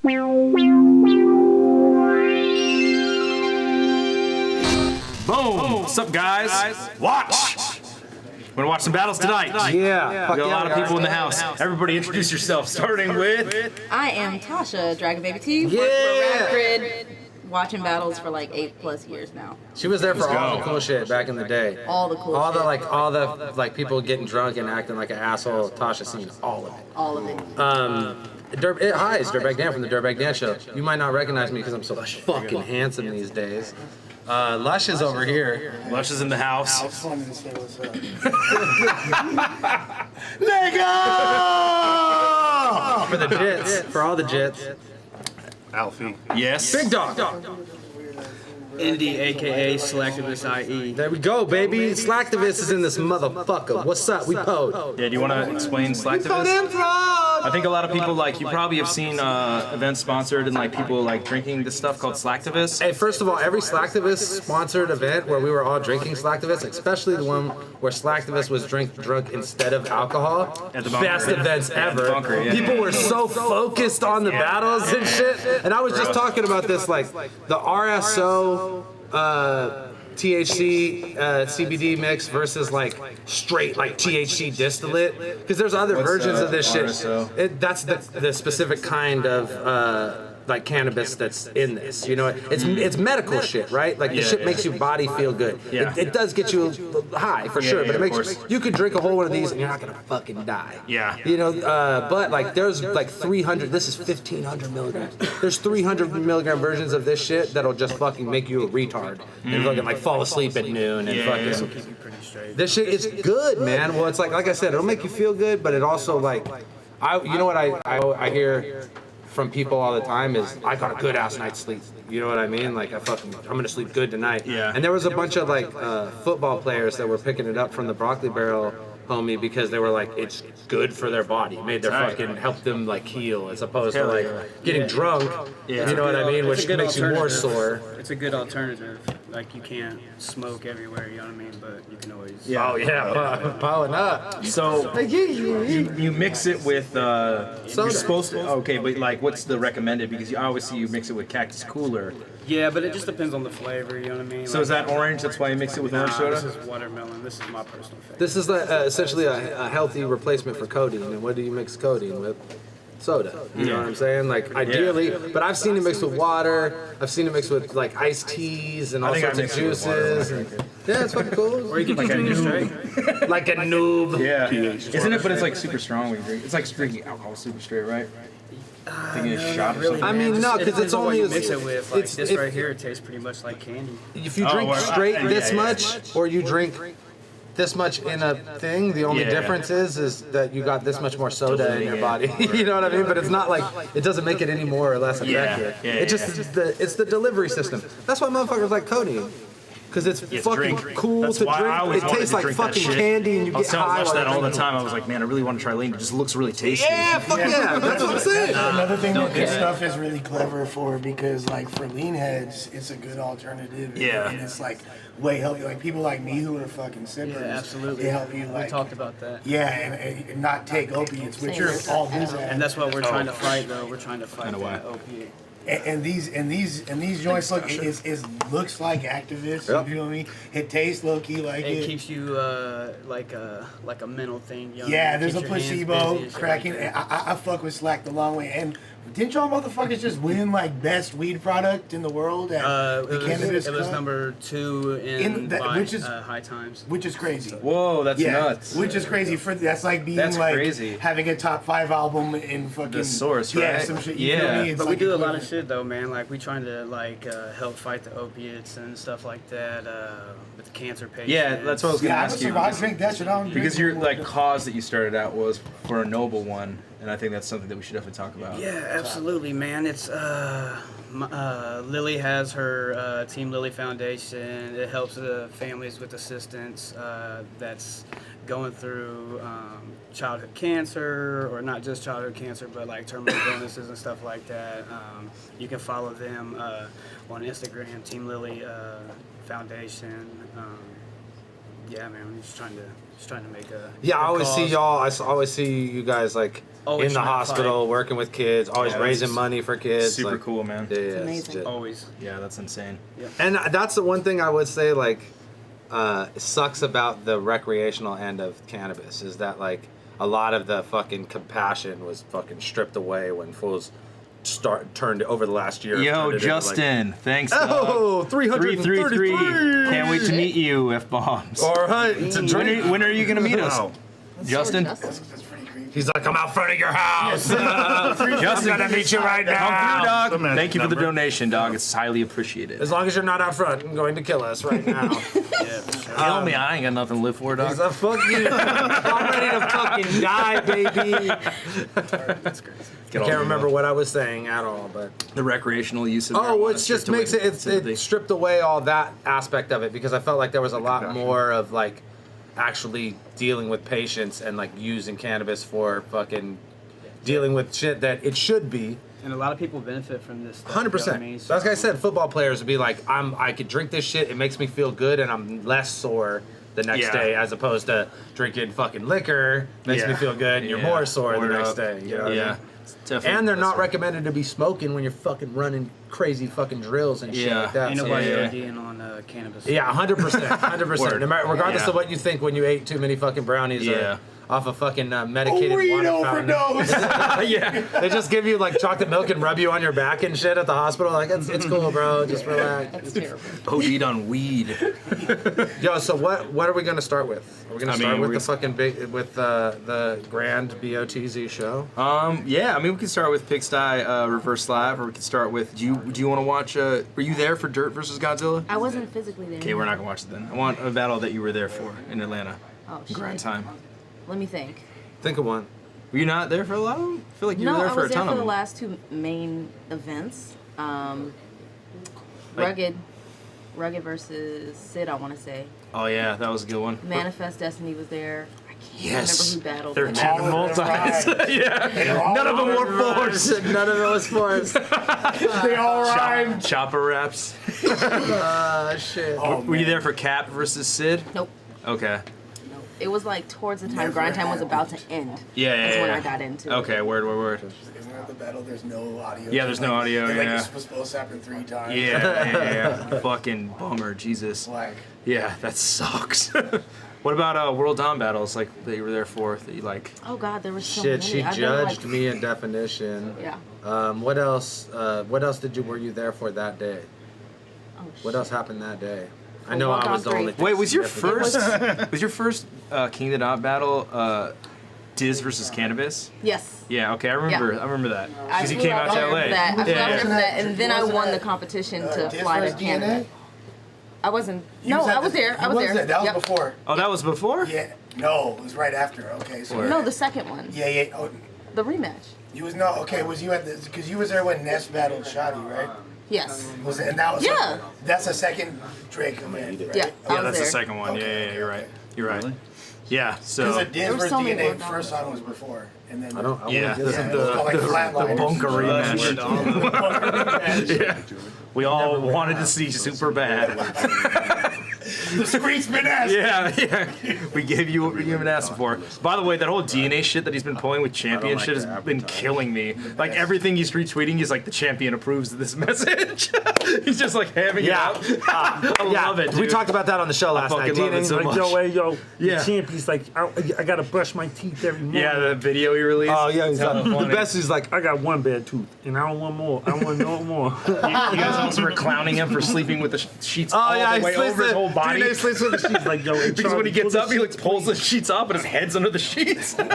Boom! What's up, guys? Watch! We're gonna watch some battles tonight. Yeah. We got a lot of people in the house. Everybody introduce yourself, starting with... I am Tasha, Dragon Baby T. Yeah. Work for Radgrid, watching battles for like 8+ years now. She was there for all the cool shit back in the day. All the cool all shit. the people getting drunk and acting like an asshole. Tasha seen all of it. All of it. Hi, it's DIRTBAG Dan from the DIRTBAG Dan Show. You might not recognize me because I'm so fucking handsome these days. Lush is over here. Lush is in the house. I just wanted to say what's up. Lego! For the jits, for all the jits. ALFIE. Yes. Big dog. Indy, aka SLACTAVIS IE. There we go, baby. Slactivist is in this motherfucker. What's up? We pod. Yeah, do you want to explain Slactavis? I think a lot of people, like, you probably have seen events sponsored and, like, people, like, drinking this stuff called Slactavis. Hey, first of all, every Slactivist sponsored event where we were all drinking Slactavis, especially the one where Slactavis was drunk instead of alcohol, At the bunker. best events ever. bunker, yeah. People were so focused on the battles and shit. And I was just talking about this, like, the RSO THC CBD mix versus like straight like THC distillate, because there's other versions of this shit. RSO? That's the specific kind of like cannabis that's in this. You know, it's medical shit, right? Like the shit makes your body feel good. Yeah. It does get you high for sure, but it makes you could drink a whole one of these and you're not gonna fucking die. Yeah. You know, but like there's like 300. This is 1,500 milligrams. There's 300 milligram versions of this shit that'll just fucking make you a retard and fucking like fall asleep at noon and fucking. Keep you pretty straight. This shit is good, man. Well, it's like I said, it'll make you feel good, but it also like, you know what I hear from people all the time is I got a good ass night's sleep. You know what I mean? Like I'm gonna sleep good tonight. Yeah. And there was a bunch of like football players that were picking it up from the Broccoli Barrel homie because they were like, it's good for their body. It made their fucking help them like heal as opposed to like getting drunk. Yeah. You know what I mean? It's Which a good makes you more alternative. sore. It's a good alternative. Like you can't smoke everywhere, you know what I mean? But you can always. Yeah. Oh yeah, piling up. So you mix it with you're Soda. supposed to, okay, but like what's the recommended, because I always see you mix it with Cactus Cooler. Yeah, but it just depends on the flavor, you know what I mean? So is that orange? That's why you mix it with orange This soda? is watermelon. This is my personal favorite. This is essentially a healthy replacement for codeine. And what do you mix codeine with? Soda. You know what I'm saying? Like ideally, but I've seen it mixed with water. I've seen it mixed with like iced teas and all think I sorts of mix it with water juices. when I drink Yeah, it's fucking cool. Or you can just drink it straight. Like a noob. Yeah. Isn't it? But it's like super strong when you drink. It's like drinking alcohol super straight, right? Taking a shot or something. I mean, no, because it's only you as mix it with. Like this right here, it tastes pretty much like candy. if you drink straight this much, or you drink this much in a thing, the only difference is that you got this much more soda in your body. You know what I mean? But it's not like it doesn't make it any more or less effective. It's the delivery system. That's why motherfuckers like codeine. Because it's fucking cool That's to why I drink. always It wanted tastes to like drink that fucking shit. candy and you I was get telling high. Lush while that all you're the time. I was like, man, I really want to try lean. It just looks really tasty. Yeah, fuck yeah. That's what I'm saying. Another thing that this stuff is really clever for, because like for lean heads, it's a good alternative. Yeah. And it's like way healthy. Like people like me who are fucking sippers. Yeah, absolutely. They help you We like. talked about that. Yeah, and not take opiates, which are all this. And that's what we're trying to fight, though. We're trying to fight that opiate. And these joints look it looks like activists. Yep. You feel me? It tastes low key like It it. keeps you like a mental thing. You know? Yeah, It there's a keeps your hands busy placebo and shit cracking. like that. I fuck with Slack the long way. And didn't y'all motherfuckers just win like best weed product in the world at the Cannabis It was Cup? number 2 in by, which is High Times. which is crazy. Whoa, that's Yeah, nuts. which is crazy. That's like being That's like crazy. having a top 5 album in fucking The Source, Yeah, right? some shit. You Yeah. feel me? It's But like we do a lot equivalent. of shit though, man. Like we trying to like help fight the opiates and stuff like that with the cancer patients. Yeah, that's what I was gonna Yeah, ask you. I drink that shit. I don't drink Because your anymore. like cause that you started out was for a noble one, and I think that's something that we should definitely talk about. Yeah, absolutely, man. It's Lily has her Team Lily Foundation. It helps families with assistance that's going through childhood cancer, or not just childhood cancer, but like terminal illnesses and stuff like that. You can follow them on Instagram, Team Lily Foundation. Yeah, man, I'm just trying to Just trying to make a Yeah, I good always see cause. y'all. Always see you guys like Always in the trying to hospital, working with kids, always Yeah, raising that's money for kids. super like, cool, man. Yeah, It's amazing. legit. Always. Yeah, that's insane. And that's the one thing I would say, like, sucks about the recreational end of cannabis is that, like, a lot of the fucking compassion was fucking stripped away when fools turned over the last year. Yo, turned it into, Justin, thanks. Oh, 333. 333. Can't wait to meet you, F bombs. All right, to drink. When are you gonna meet us, Justin? That's pretty creepy. He's like, I'm out front of your house. Justin, I'm gonna meet you right come now. through, dog. Thank you for the donation, dog. It's highly appreciated. As long as you're not out front and going to kill us right now. Kill me, I ain't got nothing to live for, dog. He's like, fuck you. I'm ready to fucking die, baby. That's crazy. I can't remember what I was saying at all, but The recreational use of oh, marijuana well, it just makes it it stripped away all that aspect of it because I felt like there was a lot more of like actually dealing with patients and like using cannabis for fucking dealing with shit that it should be. And a lot of people benefit from this stuff. 100%. You know what I mean? That's like I said, football players would be like, I could drink this shit, it makes me feel good, and I'm less sore the next Yeah. day as opposed to drinking fucking liquor makes me feel good and you're more sore the Word next up. day. You know what I Yeah. mean? It's definitely And they're not less- recommended to be smoking when you're fucking running crazy fucking drills and shit Yeah. like that. Ain't So, nobody yeah. ODing on cannabis. yeah, 100%, 100%. Word. No matter, regardless Yeah. of what you think when you ate too many fucking brownies Yeah. off a fucking medicated water Burrito fountain. overdose. Yeah. They just give you like chocolate milk and rub you on your back and shit at the hospital. Like, it's cool, bro. Just relax. That's terrible. OD'd on weed. Yo, so what are we gonna start with? Are we gonna I start mean, with we're the fucking big with the grand BOTZ show? Yeah, I mean, we can start with Pigsty Reverse Live, or we can start with. Do you want to watch? Were you there for Dirt versus Godzilla? I wasn't physically there. Okay, we're not gonna watch it then. I want a battle that you were there for in Atlanta. Oh, shit. Grind time. Let me think. Think of one. Were you not there for a lot of them? I feel like you No, were there I for was a there ton for of the them. last two main events. Like- Rugged versus Sid, I want to say. Oh yeah, that was a good one. Manifest Destiny was there. I can't Yes. remember who battled. They're but- champion multis. Yeah. None of them were forced. None of it was forced. They all rhyme. Chopper raps. Shit. Were you there for Cap versus Sid? Nope. Okay. Nope. It was like towards the time Never grind time was happened. about to end. Yeah, That's yeah, when yeah. I got into it. Okay, word. Isn't that the battle? There's no audio. Yeah, there's no audio, Like yeah. it's supposed to happen 3 times. Yeah. Fucking bummer, Jesus. Like, Yeah, that sucks. What about World Dawn battles like that you were there for that you like? Oh God, there was so Shit, many. she I've never, judged me in definition. Yeah. What else? What else were you there for that day? Oh, What shit. else happened that day? I For know Walk I On was the 3. only. Wait, was your significant- first King of the Dot battle Diz versus Cannabis? Yes. Yeah, okay, I remember that. I Because he flew came out to there LA. for that. I flew out there for Yeah. that, and then I Wasn't won the that, competition to Diz fly to versus Canada. DNA? I wasn't. He No, was at I was the- there. he I was there. That was Yep. before. Oh, that was before? Yeah. No, it was right after. Okay, so. No, the second one. Yeah. Oh, The rematch. you was no. Okay, was you at the? Because you was there when Ness battled Shotty, right? Yes. Was it? And that was. Yeah. That's the second Drake event, right? Yeah. I Yeah, was that's the there. second one. Yeah, you're right. You're right. Yeah, Because so the Diz were versus so many DNA World Dawn first song was before, and then. I don't. I yeah, wanna get Yeah, some- it was called, like, Flatliners. bunker rematch. Yeah. Yeah. We all wanted to see super bad. The screen spin ass. Yeah. We gave you what you even asked for. By the way, that whole DNA shit that he's been pulling with Champion shit has been killing me. Like everything he's retweeting, he's like, the Champion approves of this message. He's just like hamming it out. I love it, dude. We talked about that on the show last night. fucking love it so DNA, much. Yo, hey, yo, Yeah. the champion's like, I gotta brush my teeth every morning. Yeah, the video he released. Oh yeah, he's Hella the funny. best is like I got one bad tooth, and I don't want more. I don't want no more. You guys also were clowning him for sleeping with the sheets all yeah, the he way sleeps over his whole body. DNA sleeps with the sheets. Like, yo, hey, Because when he Charlie, gets pull up, he this like pulls the sheets off, but his head's under the sheets. shit-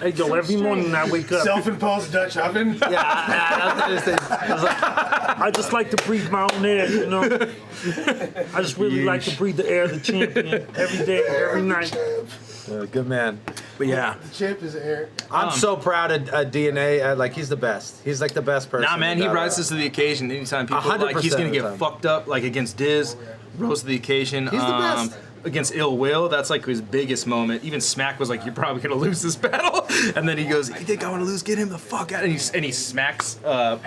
Hey, yo, every morning I wake up, Self-imposed Dutch oven. I just like to breathe my own air, you know? I just really like to breathe the air of the champion every day, every night. Good man. But yeah. The chip is air. I'm so proud of DNA. Like he's the best. He's like the best person. Nah, man, he that, rises to the occasion anytime people like he's 100% gonna of the get time. fucked up like against Diz, rose to the occasion. He's the best. against Ill Will. That's like his biggest moment. Even Smack was like, "You're probably gonna lose this battle," and then he goes, "You think I want to lose? Get him the fuck out!" And he smacks. Oh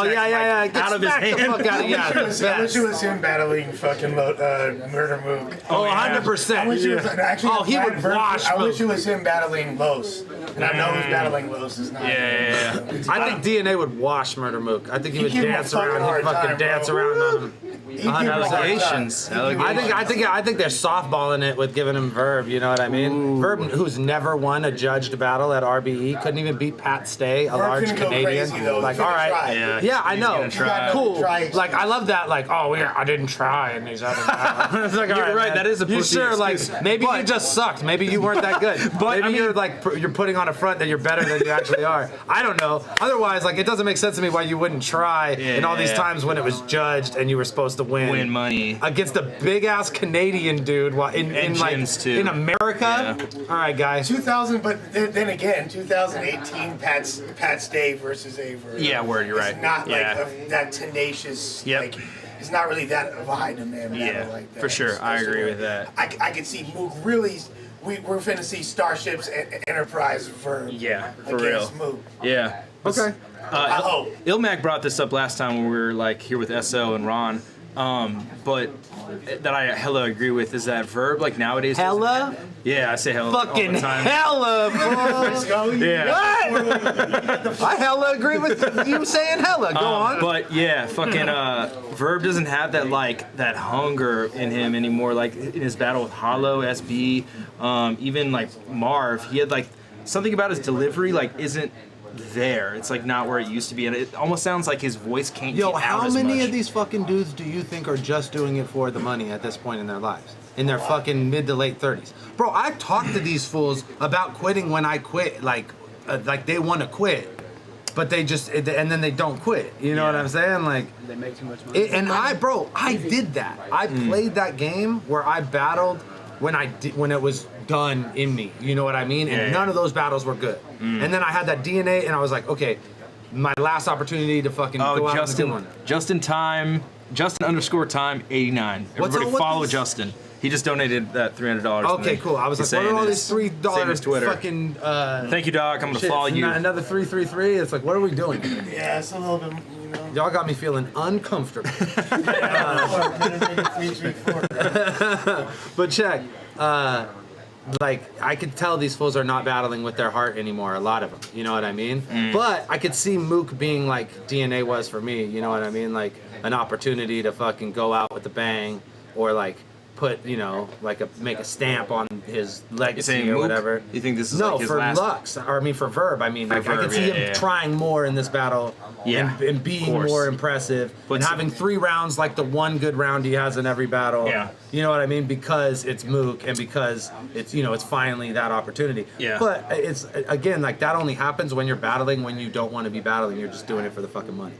yeah. Get out of his smacked hand. the fuck out of I wish it was him battling fucking Murder Mook. Oh, yeah. 100%. I wish it was actually. Oh, he would wash I Mook. wish it was him battling Los, and I know who's battling Los is not. Yeah. I think DNA would wash Murder Mook. I think he would give him a dance fucking around. hard He'd fucking time, dance bro. around on him. He'd give him a hard Allegations. time. I think they're softballing it with giving him Verb. You know what I mean? Verb, who's never won a judged battle at RBE, couldn't even beat Pat Stay, a large finna go Canadian. crazy, though. Like, He's all finna right, try. yeah, I know. gonna try. Cool. Try. Like, I love that. Like, oh yeah, I didn't try in these other battles. It's like, all You're right, man. that is a You pussy sure? excuse. Like, maybe you just sucked. Maybe you weren't that good. But, maybe I mean- you're like you're putting on a front that you're better than you actually are. I don't know. Otherwise, like, it doesn't make sense to me why you wouldn't try in all these Yeah. times when it was judged and you were supposed to Win money. against a big ass Canadian dude while in like gyms, too. in America. All right, guys. 2000, but then again, 2018, Pat Stay versus Aver. Yeah, word, you're right. It's not Yeah. like that tenacious. Yep. Like, it's not really that of a high demand battle Yeah, like that. for sure. I agree with that. I could see Mook really. We're finna see Starships and Enterprise Verb. Yeah, for against real. Mook. Yeah. Okay. I hope. Ilmac brought this up last time when we were like here with SO and Ron. But that I hella agree with is that Verb like nowadays. Hella? Yeah, I say hella Fucking all the time. hella, bro. Yeah. I hella agree with you saying hella. Go on. But yeah, fucking Verb doesn't have that like that hunger in him anymore. Like in his battle with Hollow, SB, even like Marv, he had like something about his delivery like isn't there. It's like not where it used to be, and it almost sounds like his voice can't Yo, get out how as many much. of these fucking dudes do you think are just doing it for the money at this point in their lives? In their fucking mid to late 30s. Bro, I've talked to these fools about quitting when I quit. Like they want to quit, but they just, and then they don't quit. You know what I'm saying? Like, They make too much money. I did that. I played that game where I battled when it was done in me. You know what I mean? And none of those battles were good. And then I had that DNA, and I was like, okay, my last opportunity to fucking go out and do one. Justin _time 89. What's Everybody up with follow this? Justin. He just donated that $300. Okay, cool. I was like, what are all these $3 Twitter. fucking Thank you, Doc. I'm gonna shit, follow you. Another 333. It's like, what are we doing? Yeah, it's a little bit, you know. Y'all got me feeling uncomfortable. 334. But check, like I could tell these fools are not battling with their heart anymore. A lot of them, you know what I mean? But I could see Mook being like DNA was for me. You know what I mean? Like an opportunity to fucking go out with a bang, or like put, you know, like make a stamp on his legacy saying or Mook? whatever. You think this is no like his for last? Lux, or I mean for Verb. I mean, like, I Verb, could see yeah, him yeah. trying more in this battle. Yeah, and being of course. more impressive, But and having 3 rounds like the one good round he has in every battle. Yeah. You know what I mean? Because it's Mook and because it's, you know, it's finally that opportunity. Yeah. But it's, again, like that only happens when you're battling when you don't want to be battling. You're just doing it for the fucking money.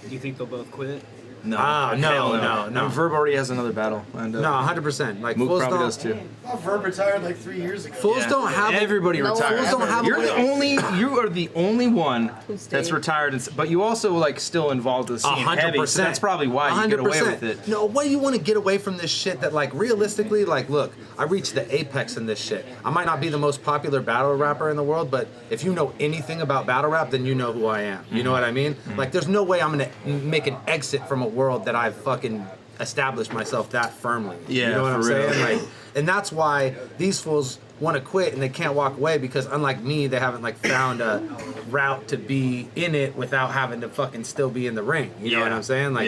Do you think they'll both quit? No. Ah, no, Hell no, no. And Verb already has another battle lined up. No, 100%. Like Mook fools probably don't, does too. Oh, Verb retired like 3 years ago. Fools don't have Everybody No, retired. fools don't have a You're way- the only. You are the only one that's stayed. retired, but you also like still involved in the scene heavy. So that's probably why you get away with it. No, why do you want to get away from this shit that, like, realistically, like, look, I reached the apex in this shit. I might not be the most popular battle rapper in the world, but if you know anything about battle rap, then you know who I am. You know what I mean? Like, there's no way I'm gonna make an exit from a world that I've fucking established myself that firmly. Yeah, you know what I'm for real. saying? Like, and that's why these fools want to quit and they can't walk away, because unlike me, they haven't like found a route to be in it without having to fucking still be in the ring. You know what I'm saying? Like,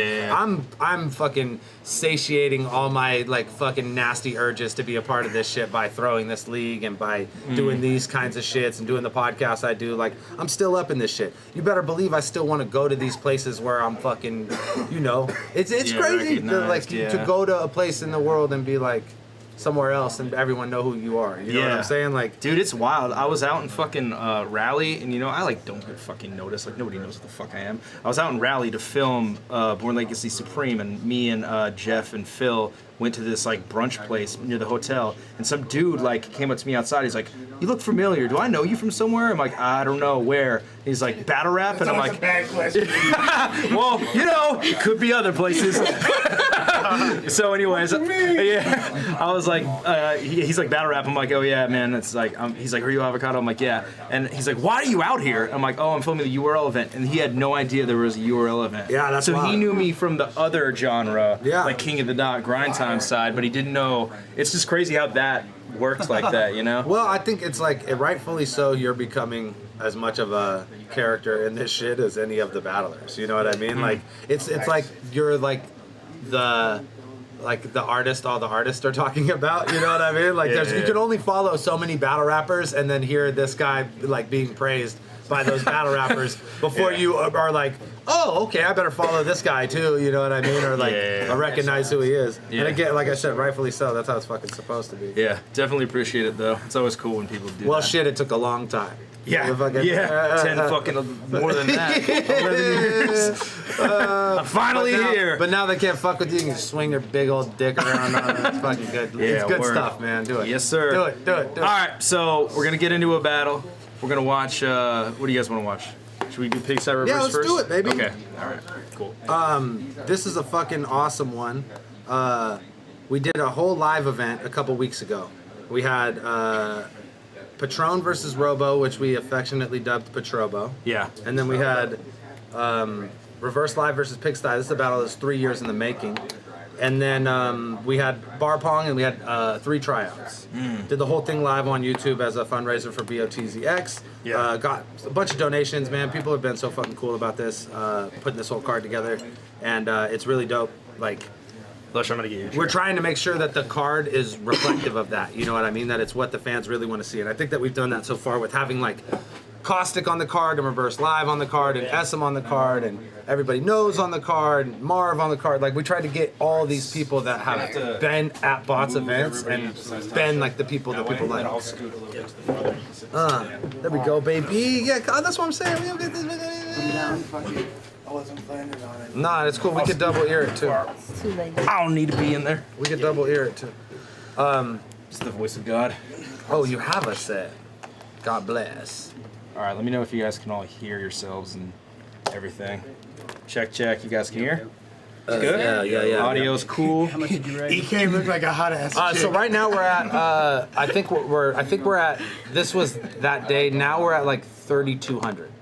I'm fucking satiating all my like fucking nasty urges to be a part of this shit by throwing this league and by doing these kinds of shits and doing the podcasts I do. Like, I'm still up in this shit. You better believe I still want to go to these places where I'm fucking, you know, it's Yeah, crazy to like recognized, to yeah. go to a place in the world and be like somewhere else and everyone know who you are. You know what I'm saying? Like, dude, it's wild. I was out in fucking Raleigh, and you know, I like don't get fucking noticed. Like nobody knows what the fuck I am. I was out in Raleigh to film Born Legacy Supreme, and me and Jeff and Phil went to this like brunch place near the hotel, and some dude like came up to me outside. He's like, "You look familiar. Do I know you from somewhere?" I'm like, "I don't know where." He's like, "Battle rap," and I'm That's like, a bad question. "Well, you know, it could be other places." So anyways, yeah, I was like, he's like battle rap. I'm like, oh yeah, man. It's like, he's like, are you Avocado? I'm like, yeah. And he's like, why are you out here? I'm like, oh, I'm filming the URL event. And he had no idea there was a URL event. Yeah, that's so wild. he knew me from the other genre, Yeah. like King of the Dot, grind time side, but he didn't know. It's just crazy how that works like that, you know? Well, I think it's like, rightfully so, you're becoming as much of a character in this shit as any of the battlers. You know what I mean? Like, it's like you're like the artist all the artists are talking about. You know what I mean? Like, you can only follow so many battle rappers and then hear this guy like being praised by those battle rappers before you are like, oh, okay, I better follow this guy too, you know what I mean? Or like, I recognize who he is. Yeah. And again, like I said, rightfully so, that's how it's fucking supposed to be. Yeah, definitely appreciate it though. It's always cool when people do Well, that. shit, it took a long time. Yeah, Fucking, 10 fucking, more than that. 11 years. I'm finally here. But now they can't fuck with you. You can swing your big old dick around. It's fucking good. Yeah, It's good word. stuff, man. Do it. Yes, sir. Do it. All right, so we're gonna get into a battle. We're gonna watch. What do you guys want to watch? Should we do Pigsty Reverse Yeah, let's first? do it, baby. Okay. All right. Cool. This is a fucking awesome one. We did a whole live event a couple weeks ago. We had Patron versus Robo, which we affectionately dubbed Patrobo. Yeah. And then we had Reverse Live versus Pigsty. This is a battle that's 3 years in the making. And then we had Bar Pong and we had 3 tryouts. Did the whole thing live on YouTube as a fundraiser for BOTZX. Yeah. Got a bunch of donations, man. People have been so fucking cool about this, putting this whole card together. And it's really dope. Like, Lush, I'm gonna get you. we're trying to make sure that the card is reflective of that. You know what I mean? That it's what the fans really want to see. And I think that we've done that so far with having like Caustic on the card and Reverse Live on the card and SM on the card and Everybody Knows on the card and Marv on the card. Like, we tried to get all these people that have been at Bots events and been like the people that people like. There we go, baby. Yeah, that's what I'm saying. We don't get this. I wasn't planning on it. Nah, it's cool. We could double ear it too. Too late. I don't need to be in there. We could double ear it too. It's the voice of God. Oh, you have a set. God bless. All right. Let me know if you guys can all hear yourselves and everything. Check, check. You guys can hear? Good. Yeah. Audio's cool. How much did you raise? EK looked like a hot ass chick. So right now we're at. I think we're at. This was that day. Now we're at like 3,200.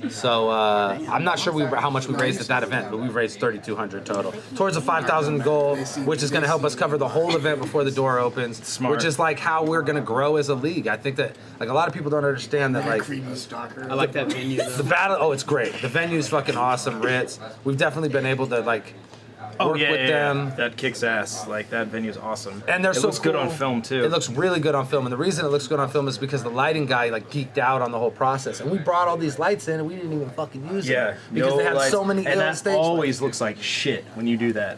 So I'm not sure how much we raised at that event, but we've raised 3,200 total towards a 5,000 goal, which is going to help us cover the whole event before the door opens. Smart. Which is like how we're going to grow as a league. I think that like a lot of people don't understand that like Creepy stalker. I like that venue though. the battle. Oh, it's great. The venue's fucking awesome, Ritz. We've definitely been able to like work with them. That kicks ass. Like, that venue's awesome. And they're it so looks good on cool. film too. It looks really good on film, and the reason it looks good on film is because the lighting guy like geeked out on the whole process, and we brought all these lights in, and we didn't even fucking use them because no they had lights. so many and ill that stage always looks like shit when you do that.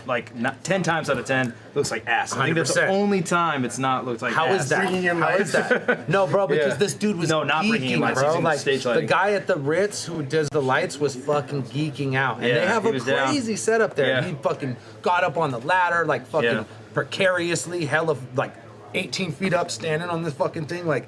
Like, not 10 times out of 10 looks like ass. I think that's the 100%. only time it's not looked like How ass. is that? Bringing in How lights. is that? No, bro, because Yeah. this dude was No, not bringing in geeking, lights, bro. using Like stage the lighting. guy at the Ritz who does the lights was fucking geeking out, and Yeah, they have he a was down. crazy setup there. Yeah. He fucking got up on the ladder, like fucking Yeah. precariously, hella like 18 feet up, standing on this fucking thing, like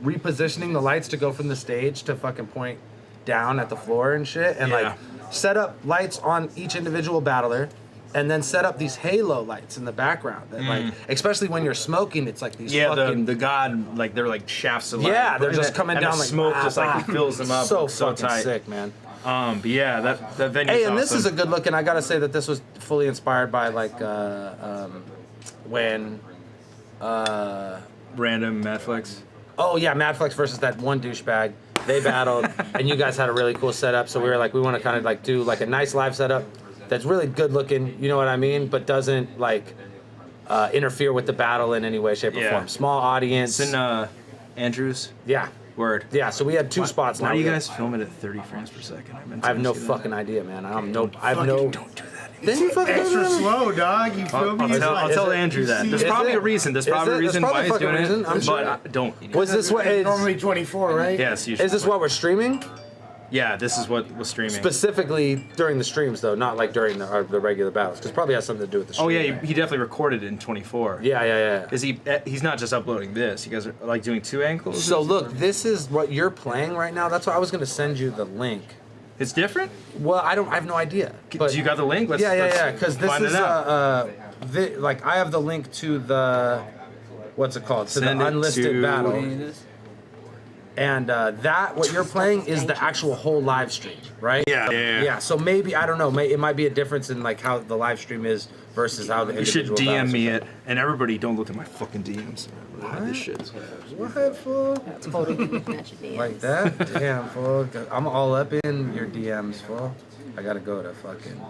repositioning the lights to go from the stage to fucking point down at the floor and shit, and Yeah. like set up lights on each individual battler. And then set up these halo lights in the background. That like, especially when you're smoking, it's like these Yeah, fucking the god, like, they're like shafts of light. yeah, they're And just the- coming and down the like smoke just like fills them up. So Looks so fucking tight. sick, man. But yeah, that venue's Hey, and awesome. this is a good look, and I gotta say that this was fully inspired by like when random Madflex. oh yeah, Madflex versus that one douchebag. They battled, and you guys had a really cool setup. So we were like, we want to kind of like do like a nice live setup that's really good looking. You know what I mean? But doesn't like interfere with the battle in any way, shape, or Yeah. form. Small audience. It's in Andrews. Yeah, Word. yeah. So we had 2 spots now. Why do you We- guys film it at 30 frames per second? I have no fucking idea, man. I have no. Don't do that. Then you fucking Extra slow, dog. You feel me? I'll tell Andrew that. There's Is probably it? a reason. There's Is probably it? a reason There's why he's probably a doing fucking reason, I'm it. sure. But don't. Was this what? It's normally 24, right? Yes, Is this what we're streaming? Yeah, this is what was streaming. Specifically during the streams, though, not like during the regular battles, because probably has something to do with the stream. Oh yeah, he definitely recorded it in 24. Yeah. Is he's not just uploading this. You guys are like doing 2 angles. So look, this is what you're playing right now. That's why I was gonna send you the link It's different? Well, I have no idea. But You got the link? Let's because this find is it out. like I have the link to the what's it called? To Send the it unlisted to- battle. And that what you're playing is the actual whole live stream, right? Yeah. So maybe I don't know. It might be a difference in like how the live stream is versus how the You should individual DM battles me are. it, and everybody don't look at my fucking DMs. Hide this shit. What, fool? That's totally match your DMs. Like that? Damn, fool. I'm all up in your DMs, fool. I gotta go to fucking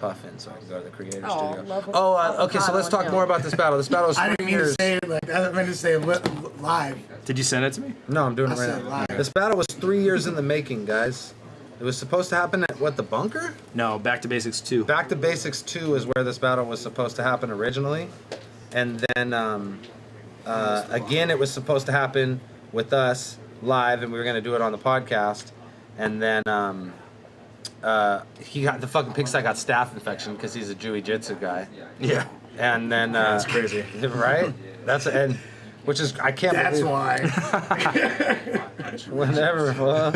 Puffin so I can go to the creator Oh, studio. love with Okay, so avocado let's talk and more milk. about this battle. This battle was I 3 didn't mean to years. say it like that. I meant to say it live. Did you send it to me? No, I'm doing it I right said now. live. This battle was 3 years in the making, guys. It was supposed to happen at what, the bunker? No, Back to Basics 2. Back to Basics 2 is where this battle was supposed to happen originally. And then, again, it was supposed to happen with us live, and we were going to do it on the podcast. And then, he got, the fucking Pigsty got staph infection because he's a jiu-jitsu guy. Yeah. And then, That's crazy. right? Which is, I can't That's believe. why. Whatever, well.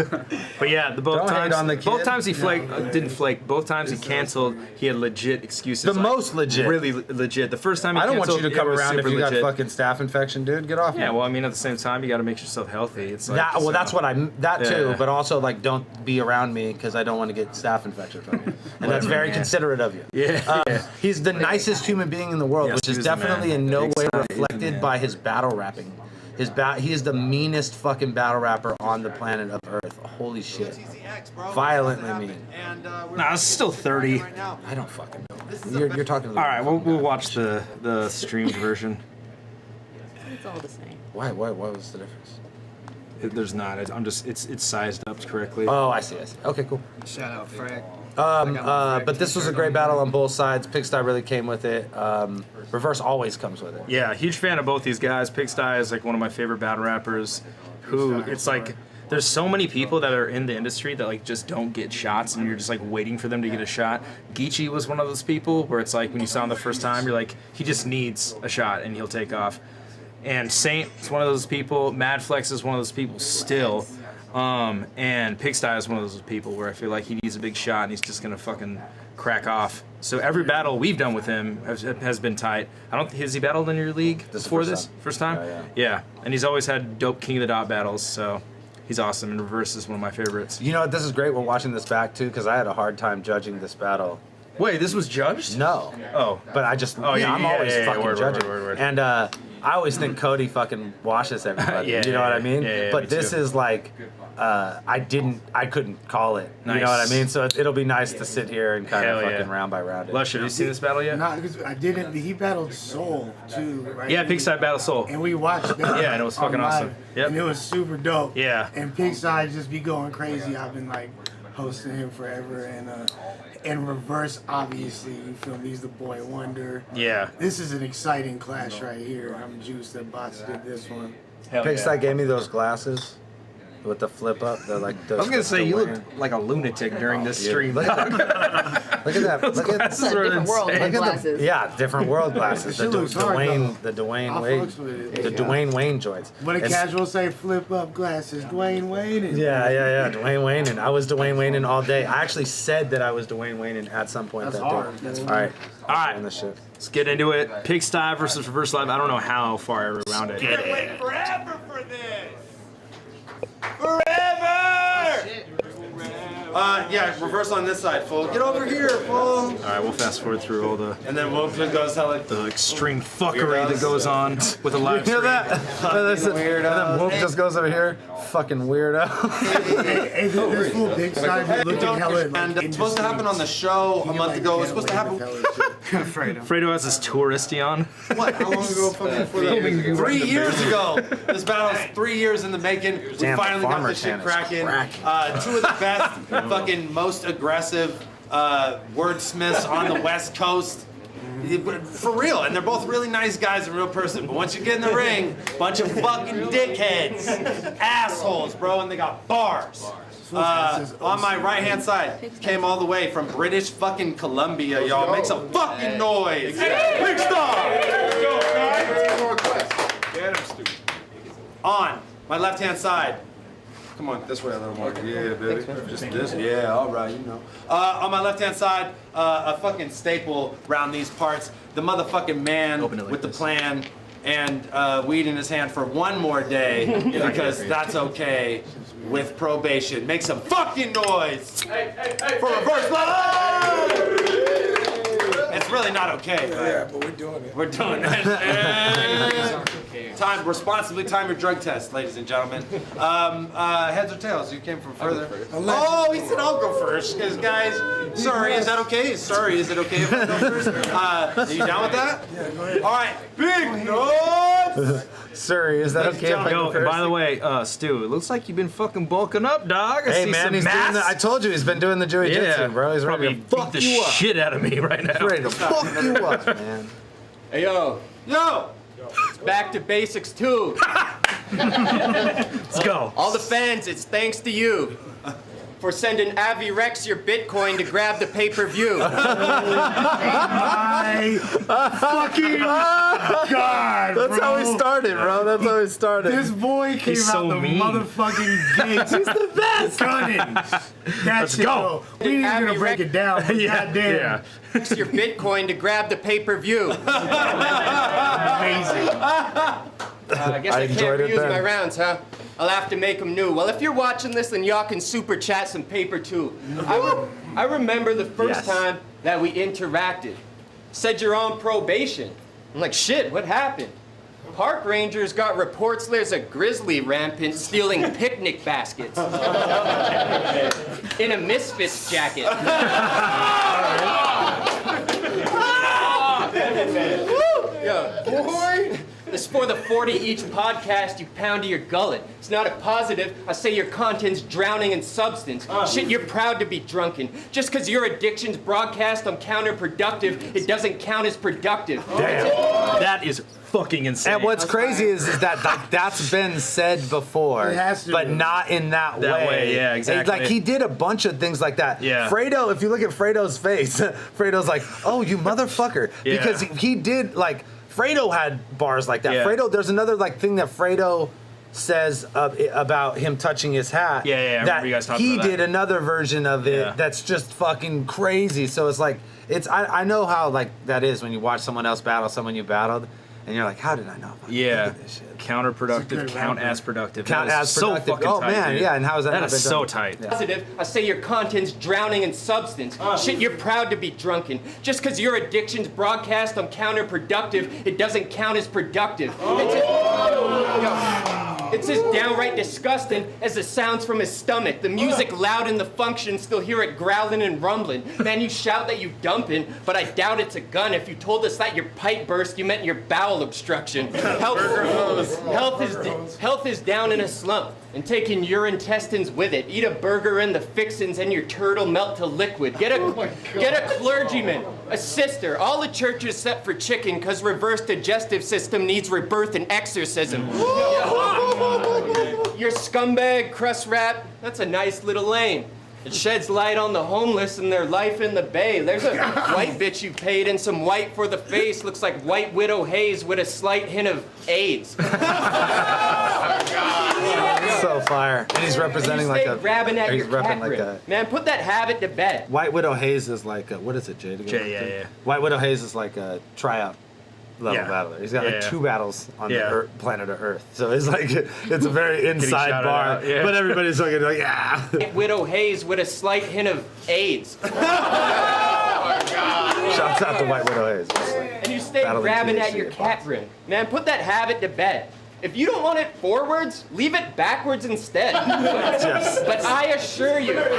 But yeah, the both Don't hate times on the kid. both times he didn't flake. Both times he canceled. He had legit excuses. The most legit. Really legit. The first time he I don't want canceled, you to come it was around if super you got legit. fucking staph infection, dude. Get off me. Yeah, well, I mean, at the same time, you got to make yourself healthy. It's like That's what that too, Yeah. but also like don't be around me because I don't want to get staph infection from you, and that's very considerate of you. Yeah. He's the nicest human being in the world, Yes, which is he's the definitely man. in no Big way time, he's the reflected man. by his battle rapping. He is the meanest fucking battle rapper on the planet of Earth. Holy shit, violently mean. Nah, it's still 30. I don't fucking know. You're talking. To the All right, we'll watch the streamed version. It's all the same. Why? What was the difference? There's not. It's sized up correctly. Oh, I see. Okay, cool. Shout out, Frank. But this was a great battle on both sides. Pigsty really came with it. Reverse always comes with it. Yeah, huge fan of both these guys. Pigsty is like one of my favorite battle rappers. Who it's like, there's so many people that are in the industry that like just don't get shots, and you're just like waiting for them to get a shot. Geechee was one of those people where it's like when you saw him the first time, you're like, he just needs a shot and he'll take off. And Saint is one of those people. Mad Flex is one of those people still. And Pigsty is one of those people where I feel like he needs a big shot and he's just gonna fucking crack off. So every battle we've done with him has been tight. Has he battled in your league This is before the this? first time. First time? Yeah. Yeah. And he's always had dope King of the Dot battles, so he's awesome. And Reverse is one of my favorites. You know, this is great. We're watching this back too because I had a hard time judging this battle. Wait, this was judged? No. Oh. But I just, Oh, yeah, I'm yeah, always yeah, fucking word, judging. word. And I always think Cody fucking washes everybody. Yeah, you know what I mean? yeah, me but this too. is like, I couldn't call it. You know what I Nice. mean? So it'll be nice to sit here and kind Hell of yeah. fucking round by round it. Lush, have you seen this battle yet? Not because I didn't. He battled Soul too, right? Yeah, Pigsty Battle Soul. And we watched that. Yeah, and it was on fucking live, awesome. Yep. And it was super dope. Yeah. And Pigsty just be going crazy. I've been like hosting him forever, and Reverse, obviously, you feel me? He's the boy wonder. Yeah. This is an exciting clash right here. I'm juiced that Bots did this one. Hell Pigsty gave me those glasses with the flip up. They're like I was gonna say, the you wearing. look like a lunatic during this stream. Look at that. Look at that. Look at It's a different world insane. with Look at glasses. the, yeah, different world glasses. That shit looks hard, The Dwayne I Wade, fucks with it. the Yeah. Dwayne Wayne joints. What did It's- Casual say? Flip up glasses. Dwayne Wade. And Yeah. Dwayne Wayne, and I was Dwayne Wayne in all day. I actually said that I was Dwayne Wayne in at some point That's that hard. day. That's all right. All right. On this shit. Let's get into it. Pigsty versus Reverse Live. I don't know how far around it. Been waiting forever for this. Yeah, reverse on this side, fool. Get over here, fool. All right, we'll fast forward through all the And then we'll go tell it. the extreme fuckery that goes on with a live You hear stream. that? Weirdo. And then Whoop just goes over here. Fucking weirdo. Hey, this fool Pigsty be looking hella. And it's supposed to happen on the show a month ago. It's supposed to happen. Fredo has his touristy on. What? How long ago? Fucking for that? 3 years ago. This battle's 3 years in the making. We Damn, finally got Farmer this shit Tan is cracking. Two of the best, fucking most aggressive wordsmiths on the West Coast. For real, and they're both really nice guys in real person. But once you get in the ring, bunch of fucking dickheads, assholes, bro, and they got bars. On my right hand side, came all the way from British fucking Columbia, y'all. Make some fucking noise. Big star. On my left hand side, Come on, this way a little more. Yeah, baby. Just this. Yeah, all right, you know. On my left-hand side, a fucking staple around these parts. The motherfucking man with the plan and weed in his hand for one more day because that's okay with probation. Make some fucking noise for Reverse Live! It's really not okay, but but we're doing it. we're doing it. Responsibly time your drug test, ladies and gentlemen. Heads or tails? You came from further. Oh, he said I'll go first, because guys, sorry, is that okay? Sorry, is it okay if I go first? Are you down with that? Yeah, go ahead. All right, big noise! Sir, is that okay? Yo, and by the way, Stu, it looks like you've been fucking bulking up, dog. I Hey see man, some he's doing mass. I told you he's been doing the jiu-jitsu, bro. He's ready to fuck the you up. shit out of me right now. He's ready to fuck you up, man. Hey yo, it's back to basics too. Let's go. All the fans, it's thanks to you for sending Avi Rex your Bitcoin to grab the pay-per-view. My fucking God, That's how he started, bro. That's how he started. This boy came He's out so the mean. motherfucking gates. He's the best. Gunning. Let's go. We ain't even gonna break it down. But goddamn. Yeah. It's your Bitcoin to grab the pay-per-view. Amazing. I guess I can't enjoyed it reuse then. my rounds, huh? I'll have to make them new. Well, if you're watching this, then y'all can super chat some paper too. I remember the first time that we interacted. Said you're on probation. I'm like, shit, what happened? Park rangers got reports there's a grizzly rampant stealing picnic baskets. In a Misfits jacket. Yo, boy. It's for the 40 each podcast you pound to your gullet. It's not a positive. I say your content's drowning in substance. Shit, you're proud to be drunken. Just because your addiction's broadcast on counterproductive, it doesn't count as productive. Damn. That is fucking insane. And what's crazy is that like, that's been said before, It has to but be. not in that way. Yeah, exactly. Like he did a bunch of things like that. Yeah. Fredo, if you look at Fredo's face, Fredo's like, "Oh, you motherfucker," Yeah. because he did like Fredo had bars like that. Yeah. Fredo, there's another like thing that Fredo says about him touching his hat. Yeah, I remember you guys talking he about that. did another version of it Yeah. that's just fucking crazy. So it's like I know how like that is when you watch someone else battle someone you battled. And you're like, how did I know? Yeah. Look at this shit. Counterproductive, count as productive. Count That as is so productive. fucking Oh, tight, man, dude. yeah, and how is that That not is been so done? tight. Yeah. Positive, I say your content's drowning in substance. Shit, you're proud to be drunken. Just because your addiction's broadcast on counterproductive, it doesn't count as productive. It's as downright disgusting as the sounds from his stomach. The music loud and the function, still hear it growling and rumbling. Man, you shout that you dumping, but I doubt it's a gun. If you told us that your pipe burst, you meant your bowel obstruction. Health is down in a slump, and taking your intestines with it. Eat a burger and the fixins, and your turtle melt to liquid. Get a clergyman, a sister. All the churches set for chicken, cause reverse digestive system needs rebirth and exorcism. Your scumbag crust wrap, that's a nice little lane. It sheds light on the homeless and their life in the bay. There's a white bitch you paid and some white for the face. Looks like White Widow Haze with a slight hint of AIDS. So fire. And he's representing and you like stay a. grabbing at he's your repping cat like rim. a. Man, put that habit to bed. White Widow Haze is like a, what is it, Jay? to go Jay, back to? yeah. White Widow Haze is like a tryout level Yeah. battler. He's got like Yeah. 2 battles on Yeah. the planet of Earth. So it's like it's a very inside shouted bar. out, yeah. But everybody's fucking like, yeah. White Widow Haze with a slight hint of AIDS. Shouts out to White Widow Haze. And you stay Battling grabbing THC at your at cat box. rim. Man, put that habit to bed. If you don't want it forwards, leave it backwards instead. But I assure you, but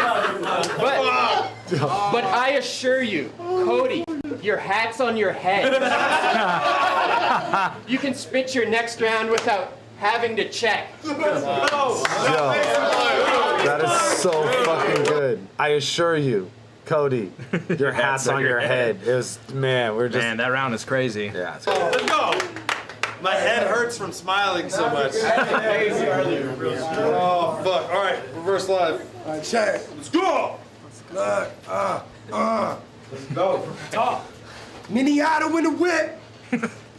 I assure you, Cody, your hat's on your head. You can spit your next round without having to check. Yo, that is so fucking good. I assure you, Cody, your hat's on your head. It was, man, we're just. Man, that round is crazy. Yeah. It's Let's go. My head hurts from smiling so much. Oh, fuck. All right, reverse live. All right, check. Let's go. Let's go. Miniato in the whip.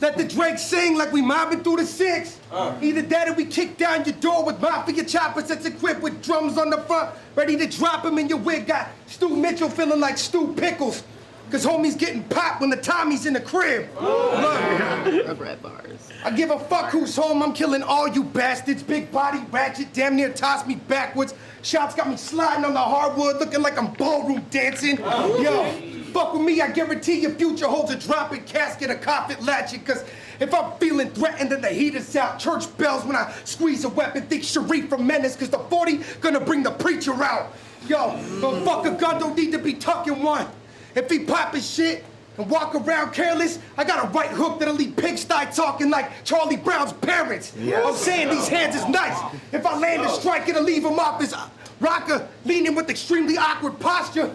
Let the Drake sing like we mobbing through the 6. Either that or we kick down your door with mafia choppers that's equipped with drums on the front, ready to drop them in your wig. Got Stu Mitchell feeling like Stu Pickles, cause homie's getting popped when the Tommy's in the crib. Look, Red bars. I give a fuck who's home, I'm killing all you bastards. Big body ratchet, damn near tossed me backwards. Shots got me sliding on the hardwood, looking like I'm ballroom dancing. Yo, fuck with me, I guarantee your future holds a dropping casket, a coffin latching. Cause if I'm feeling threatened, then the heat is out. Church bells when I squeeze a weapon. Think Sharif from Menace, cause the 40 gonna bring the preacher out. Yo, don't fuck a gun, don't need to be tucking one. If he poppin' shit and walk around careless, I got a right hook that'll leave Pigsty talking like Charlie Brown's parents. Yes. I'm saying these hands is nice. If I land a strike, it'll leave him off his rocker, leaning with extremely awkward posture.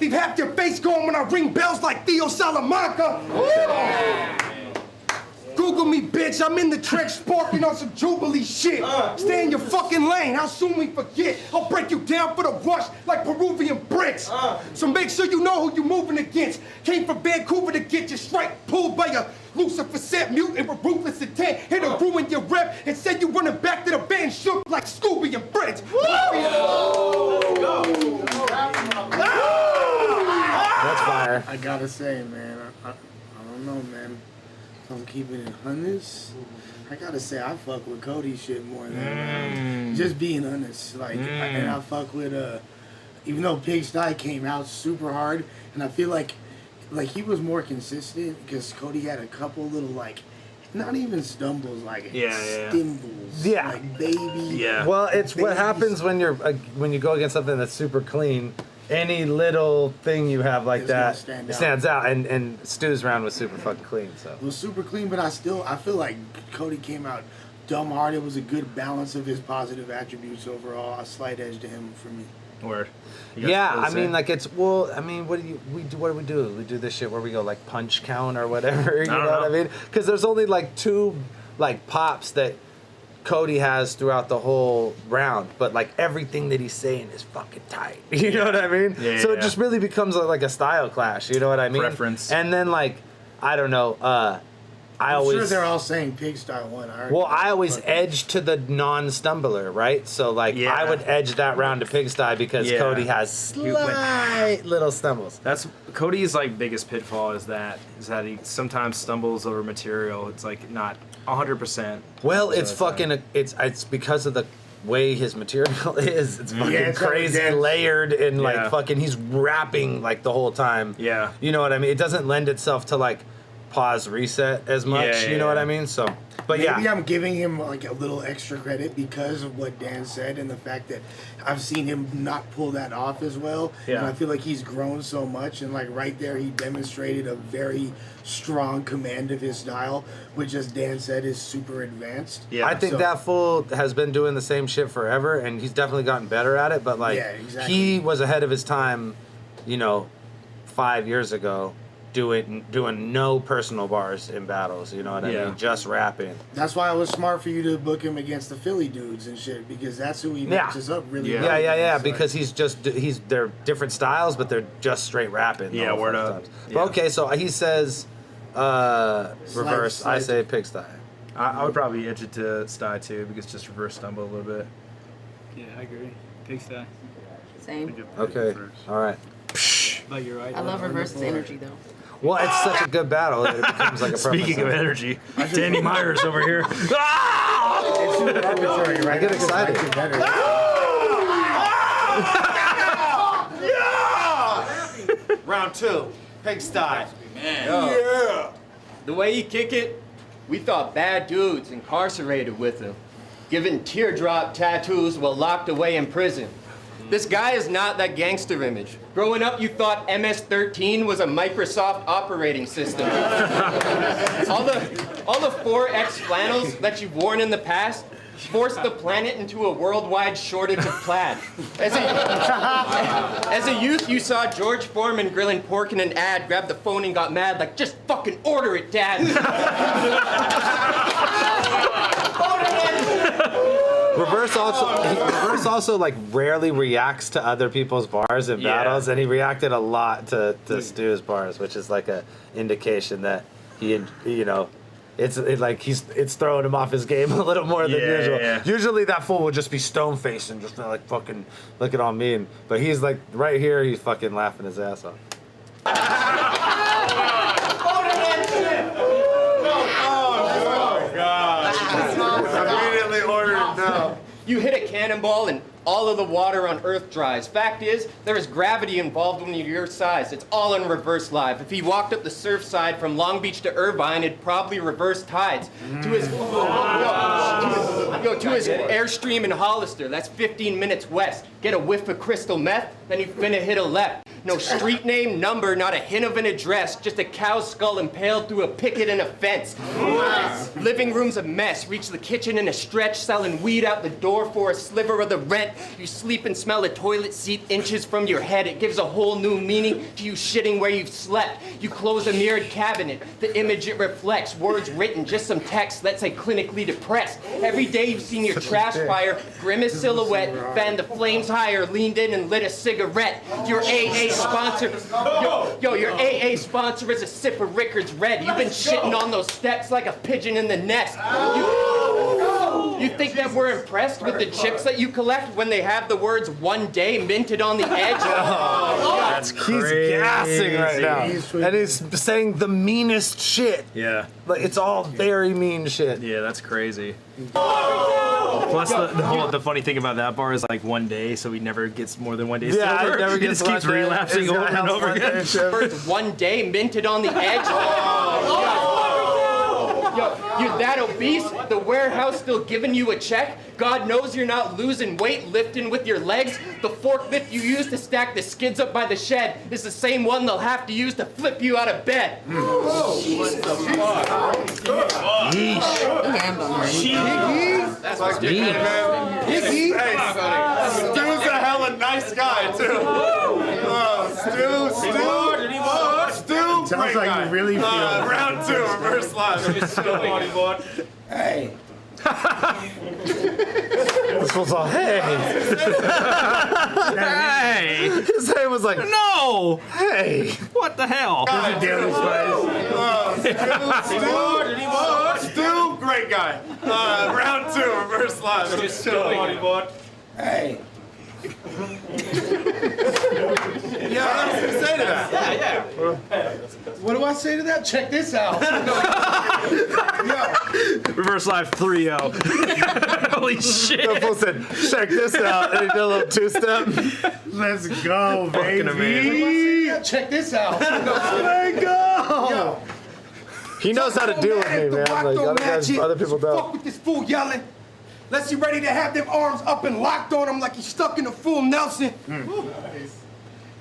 Leave half your face going when I ring bells like Theo Salamanca. Google me, bitch. I'm in the trench sparking on some Jubilee shit. Stay in your fucking lane. How soon we forget? I'll break you down for the rush like Peruvian bricks. So make sure you know who you're moving against. Came from Vancouver to get your strike pulled by a Lucifer set mutant with ruthless intent. Here to ruin your rep and said you running back to the band shook like Scooby and Fritz. That's fire. I gotta say, man, I don't know, man. If I'm keeping it honest, I gotta say I fuck with Cody's shit more than just being honest. Like, and I fuck with even though Pigsty came out super hard, and I feel like he was more consistent because Cody had a couple little like. Not even stumbles, like stumbles, like baby. Yeah. Well, it's what happens when you go against something that's super clean. Any little thing you have like that stands out, and Stu's round was super fucking clean. So it was super clean, but I feel like Cody came out dumb hard. It was a good balance of his positive attributes overall. A slight edge to him for me. Word. Yeah, I mean, like what do we do? We do this shit where we go like punch count or whatever. You know what I mean? Because there's only like 2 like pops that Cody has throughout the whole round, but like everything that he's saying is fucking tight. You know what I mean? Yeah, so it just really becomes like a style clash. You know what I mean? Preference. And then like, I don't know. I'm sure they're all saying Pigsty won. I always edge to the non-stumbler, right? So like, I would edge that round to Pigsty because Cody has slight little stumbles. That's Cody's like biggest pitfall is that he sometimes stumbles over material. It's like not 100%. Well, it's fucking it's because of the way his material is. It's fucking crazy layered and like fucking he's rapping like the whole time. Yeah. You know what I mean? It doesn't lend itself to like pause reset as much. You know what I mean? So, but maybe I'm giving him like a little extra credit because of what Dan said and the fact that I've seen him not pull that off as well. Yeah. And I feel like he's grown so much, and like right there he demonstrated a very strong command of his style, which as Dan said is super advanced. Yeah. I think that fool has been doing the same shit forever, and he's definitely gotten better at it, but like he was ahead of his time, 5 years ago. Doing no personal bars in battles, you know what I mean? Just rapping. That's why it was smart for you to book him against the Philly dudes and shit, because that's who he matches up really well. Yeah, because they're different styles, but they're just straight rapping. Yeah, word up. But okay, so he says reverse. I say Pigsty. I would probably edge it to Sty too, because just reverse stumble a little bit. Yeah, I agree. Pigsty. Same. Okay, all right. But you're right. I love reverse's energy though. Well, it's such a good battle that it becomes like a Speaking of energy, Danny Myers over here. It's arbitrary, right? I get excited. Round 2, Pigsty. Yeah. The way he kick it, we thought bad dudes incarcerated with him, given teardrop tattoos while locked away in prison. This guy is not that gangster image. Growing up, you thought MS-13 was a Microsoft operating system. all the 4X flannels that you've worn in the past forced the planet into a worldwide shortage of plaid. As a youth, you saw George Foreman grilling pork in an ad, grabbed the phone and got mad, like, just fucking order it, Dad. Reverse also like rarely reacts to other people's bars in battles, and he reacted a lot to Stu's bars, which is like a indication that he it's throwing him off his game a little more than usual. Yeah. Usually that fool would just be stone faced and just like fucking looking on me, but he's like right here, he's fucking laughing his ass off. Immediately ordered no. You hit a cannonball and all of the water on Earth dries. Fact is, there is gravity involved when you're your size. It's all in reverse live. If he walked up the surf side from Long Beach to Irvine, it'd probably reverse tides. To his Airstream in Hollister, that's 15 minutes west. Get a whiff of crystal meth, then you finna hit a left. No street name, number, not a hint of an address, just a cow's skull impaled through a picket and a fence. Living room's a mess. Reach the kitchen in a stretch, selling weed out the door for a sliver of the rent. You sleep and smell a toilet seat inches from your head. It gives a whole new meaning to you shitting where you've slept. You close a mirrored cabinet. The image it reflects, words written, just some text that say clinically depressed. Every day you've seen your trash fire, grimace silhouette, fanned the flames higher, leaned in and lit a cigarette. Your AA sponsor, your AA sponsor is a sip of Rickard's Red. You've been shitting on those steps like a pigeon in the nest. You think that we're impressed with the chips that you collect when they have the words "one day" minted on the edge? That's crazy. He's gassing right now, and he's saying the meanest shit. Yeah. Like it's all very mean shit. Yeah, that's crazy. Plus, the funny thing about that bar is like 1 day, so he never gets more than 1 day sober. He never He gets just keeps relapsing over and over again. Words "one day" minted on the edge. Yo, you're that obese? The warehouse still giving you a check? God knows you're not losing weight lifting with your legs. The forklift you use to stack the skids up by the shed is the same one they'll have to use to flip you out of bed. That's like Piggy. Hey, Stu's a hella nice guy too. Stu, Sounds like you really feel it. round 2, reverse live. Hey. This fool's all, hey. Hey! His name was like, No! hey. What the hell? Daily Spice. Stu, great guy. Round 2, reverse live. Hey. Yeah, what else to say to that? What do I say to that? Check this out. Reverse live 3-0. Holy shit. The fool said, check this out. And he did a little two-step. Let's go, Fucking baby. Check this out. Let go. Yo. He knows how to deal with me, man. Like, other people Fuck don't. with this fool yelling. Unless you ready to have them arms up and locked on him like he's stuck in a full Nelson.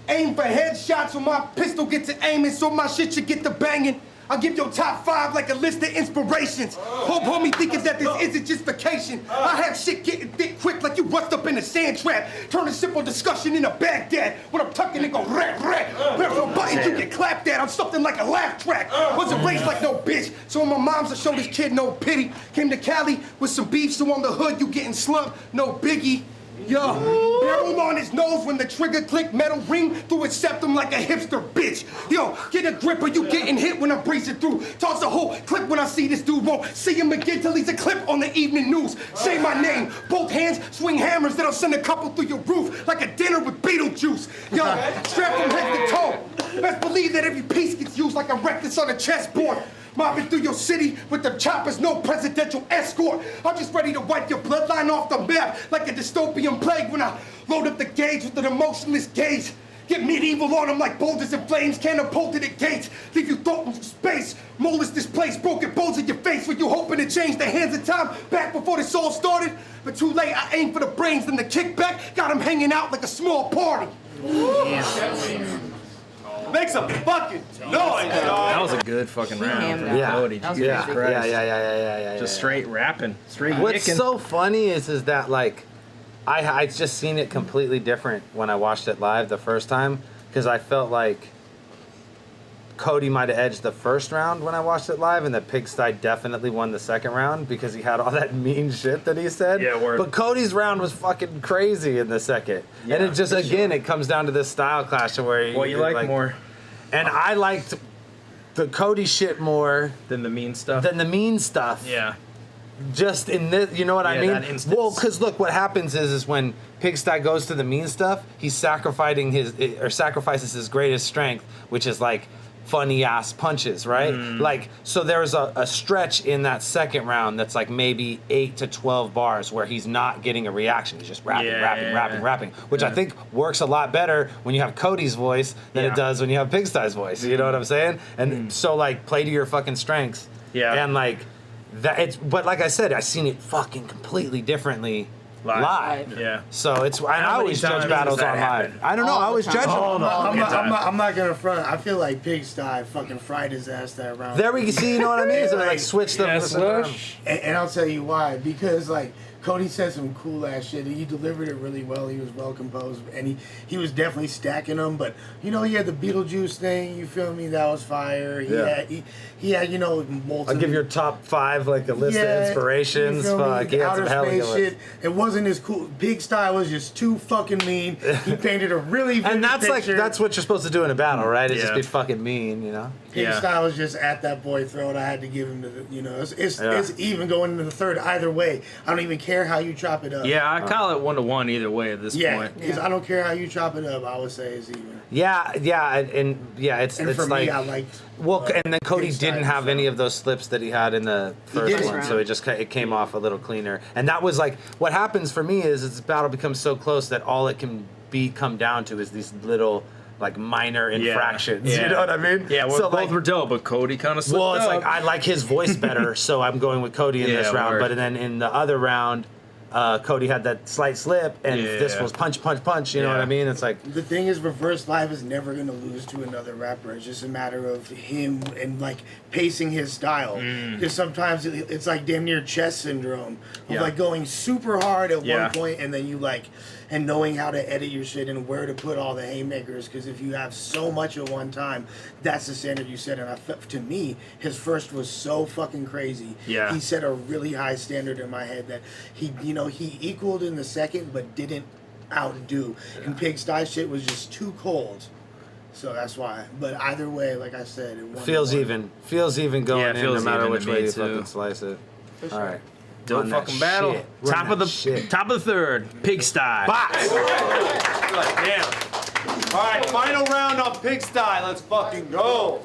Aim for headshots when my pistol gets to aiming, so my shit should get to banging. I'll give your top 5 like a list of inspirations. Hope homie thinking that this isn't just vacation. I have shit getting thick quick like you rust up in a sand trap. Turn a simple discussion into Baghdad. When I'm tucking it go rat. Press no buttons you get clapped at on something like a laugh track. Wasn't raised like no bitch, so when my mom's to show this kid no pity. Came to Cali with some beef, so on the hood you getting slumped, no biggie. Yo, barrel on his nose when the trigger click, metal ring through his septum like a hipster bitch. Yo, get a grip or you getting hit when I'm breezing through. Toss a whole clip when I see this dude, won't see him again till he's a clip on the evening news. Say my name, both hands swing hammers that'll send a couple through your roof like a dinner with Beetlejuice. Yo, strap from head to toe. Best believe that every piece gets used like a reckless on a chessboard. Mobbing through your city with the choppers, no presidential escort. I'm just ready to wipe your bloodline off the map like a dystopian plague when I load up the gauge with an emotionless gaze. Get medieval on them like boulders and flames, catapulted at gates. Leave you floating from space. Molars displaced, broken bones in your face when you hoping to change the hands of time back before this all started. But too late, I aimed for the brains, then the kickback got them hanging out like a small party. Make some fucking noise, dog. That was a good fucking round. hammed Yeah. Cody, That was Jesus crazy. Christ. Yeah. Just straight rapping. Straight What's nicking. so funny is that like I just seen it completely different when I watched it live the first time because I felt like Cody might have edged the first round when I watched it live, and that Pigsty definitely won the second round because he had all that mean shit that he said. Yeah, word. But Cody's round was fucking crazy in the second, Yeah, and it just again it comes down to this style clash of where What you like more. more? And I liked the Cody shit more Than the mean stuff. than the mean stuff. Yeah. Just in this, you know what I mean? that instance. Well, because look, what happens is when Pigsty goes to the mean stuff, he's sacrifices his greatest strength, which is like funny ass punches, right? Like, so there's a stretch in that second round that's like maybe 8 to 12 bars where he's not getting a reaction. He's just rapping, which I think works a lot better when you have Cody's voice than it does when you have Pigsty's voice. You know what I'm saying? And so like, play to your fucking strengths. Yeah. And like. But like I said, I've seen it fucking completely differently live. Yeah. So it's, I How always many judge times battles does that on happen? live. I don't know. I always judge them. I'm not gonna front. I feel like Pigsty fucking fried his ass that round. There we can see, you know what I mean? So like switch them. And I'll tell you why. Because like Cody said some cool ass shit. He delivered it really well. He was well composed, and he was definitely stacking them. But you know, he had the Beetlejuice thing. You feel me? That was fire. He had you know, I'll give your top 5 like a list of inspirations. Fuck, he had some hell of a shit. It wasn't as cool. Pigsty was just too fucking mean. He painted a really vivid and that's picture. like that's what you're supposed to do in a battle, right? It's just be fucking mean, you know. Pigsty was just at that boy throat. I had to give him the, you know, it's even going into the third either way. I don't even care how you chop it up. Yeah, I call it 1-1 either way at this point. I don't care how you chop it up. I would say it's even. It's for like, me, I like. Well, and then Cody didn't have any of those slips that he had in the first one, so it came off a little cleaner. And that was like what happens for me is this battle becomes so close that all it can come down to is these little like minor infractions. You know what I mean? Yeah, well, so both were dope, but Cody kind of slipped Well, it's up. like I like his voice better, so I'm going with Cody in this round. But then in the other round, Cody had that slight slip, and this was punch. You know what I mean? It's like the thing is, Reverse Live is never gonna lose to another rapper. It's just a matter of him and like pacing his style. Because sometimes it's like damn near chess syndrome of like going super hard at one point, and then you like. And knowing how to edit your shit and where to put all the haymakers, because if you have so much at one time, that's the standard you set. And to me, his first was so fucking crazy. Yeah. He set a really high standard in my head that he equaled in the second, but didn't outdo. And Pigsty shit was just too cold. So that's why. But either way, like I said, it feels even going in no matter which way you fucking slice it. For all right. Dope fucking battle. Top of the third. Pigsty. Box. Damn. All right, final round on Pigsty. Let's fucking go.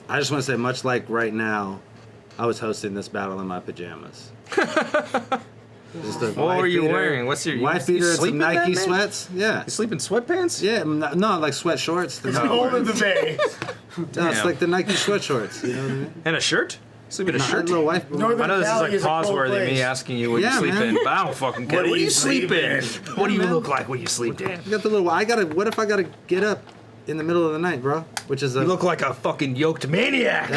I just want to say, much like right now, I was hosting this battle in my pajamas. What were you wearing? What's your wife beater? It's some Nike sweats. Yeah. You sleep in sweatpants? Yeah, no, like sweat shorts. It's cold in the bay. No, it's like the Nike sweat shorts. You know what I mean? And a shirt? Sleep in a shirt? Little wife. I know this is like pause-worthy, me asking you what you sleep in, but I don't fucking care. What do you sleep in? What do you look like when you sleep in? You got the little. What if I gotta get up in the middle of the night, bro? Which is you look like a fucking yoked maniac.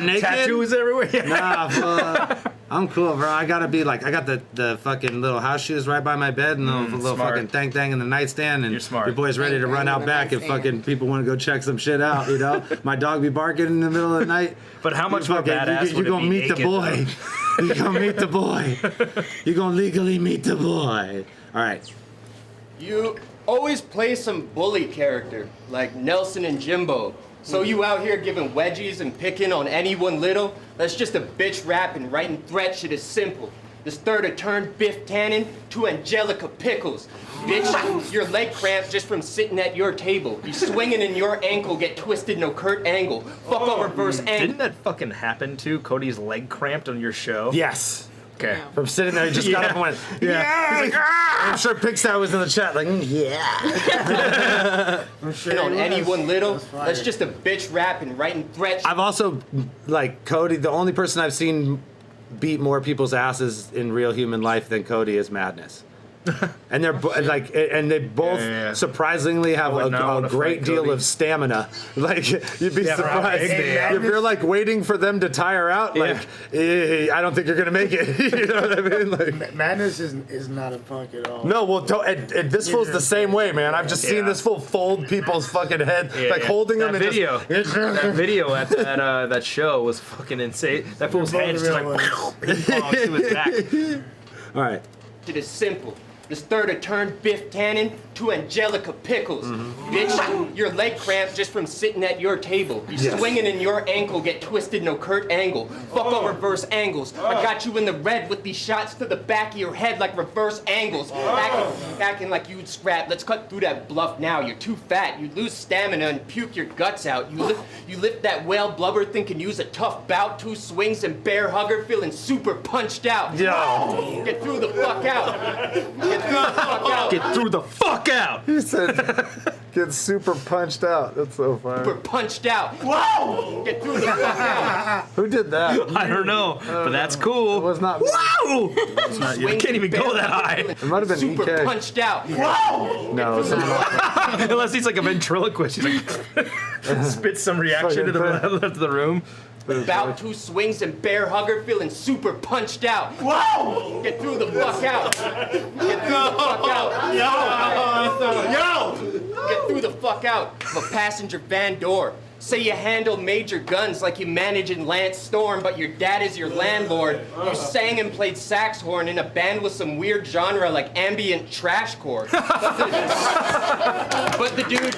Naked? Tattoos everywhere. Nah, I'm cool, bro. I gotta be like, I got the fucking little house shoes right by my bed and the little fucking thang in the nightstand, and your boy's ready to run out back if fucking people want to go check some shit out, you know? My dog be barking in the middle of the night. But how much more badass you gonna meet the boy. You gonna meet the boy. You gonna legally meet the boy. All right. You always play some bully character, like Nelson and Jimbo. So you out here giving wedgies and picking on anyone little? That's just a bitch rap, and writing threat shit is simple. This third a turn Biff Tannen to Angelica Pickles. Bitch, your leg cramps just from sitting at your table. You swinging in your ankle, get twisted no Kurt Angle. Fuck a reverse angle. Didn't that fucking happen too? Cody's leg cramped on your show? Yes. Okay. From sitting there, he just got up and went, yeah. He's like, ah! I'm sure Pigsty was in the chat, like, yeah. I'm sure on anyone little, that's just a bitch rap and writing threats. I've also, like, Cody, the only person I've seen beat more people's asses in real human life than Cody is Madness. And they're like, and they both surprisingly have a great deal of stamina. Like, you'd be surprised if you're like waiting for them to tire out. Like, I don't think you're gonna make it. You know what I mean? Like, Madness is not a punk at all. no, well, and this fool's the same way, man. I've just seen this fool fold people's fucking head, like holding them. Video, that video at that show was fucking insane. That fool's head just like ping pong to his back. All right. It is simple. This third a turned Biff Tannen to Angelica Pickles. Bitch, your leg cramp just from sitting at your table. Swinging in your ankle, get twisted no Kurt Angle. Fuck all reverse angles. I got you in the red with these shots to the back of your head like reverse angles. Acting like you'd scrap. Let's cut through that bluff now. You're too fat. You lose stamina and puke your guts out. You lift that whale blubber thinking use a tough bout. 2 swings and bear hugger feeling super punched out. Yo. Get through the fuck out. Get through the fuck out. Get through the fuck out. He said, get super punched out. That's so funny. Super punched out. Whoa! Get through the fuck out. Who did that? I don't know, but that's cool. It was not. Wow! It's not you. I can't even go that high. It might have been Super EK. punched out. Whoa! No, Unless he's like a ventriloquist. He's like spits some reaction to the left of the room. About 2 swings and bear hugger feeling super punched out. Whoa! Get through the fuck out. Get through the fuck out. Yo! Get through the fuck out of a passenger van door. Say you handle major guns like you manage in Lance Storm, but your dad is your landlord. You sang and played sax horn in a band with some weird genre like ambient trashcore. But the dude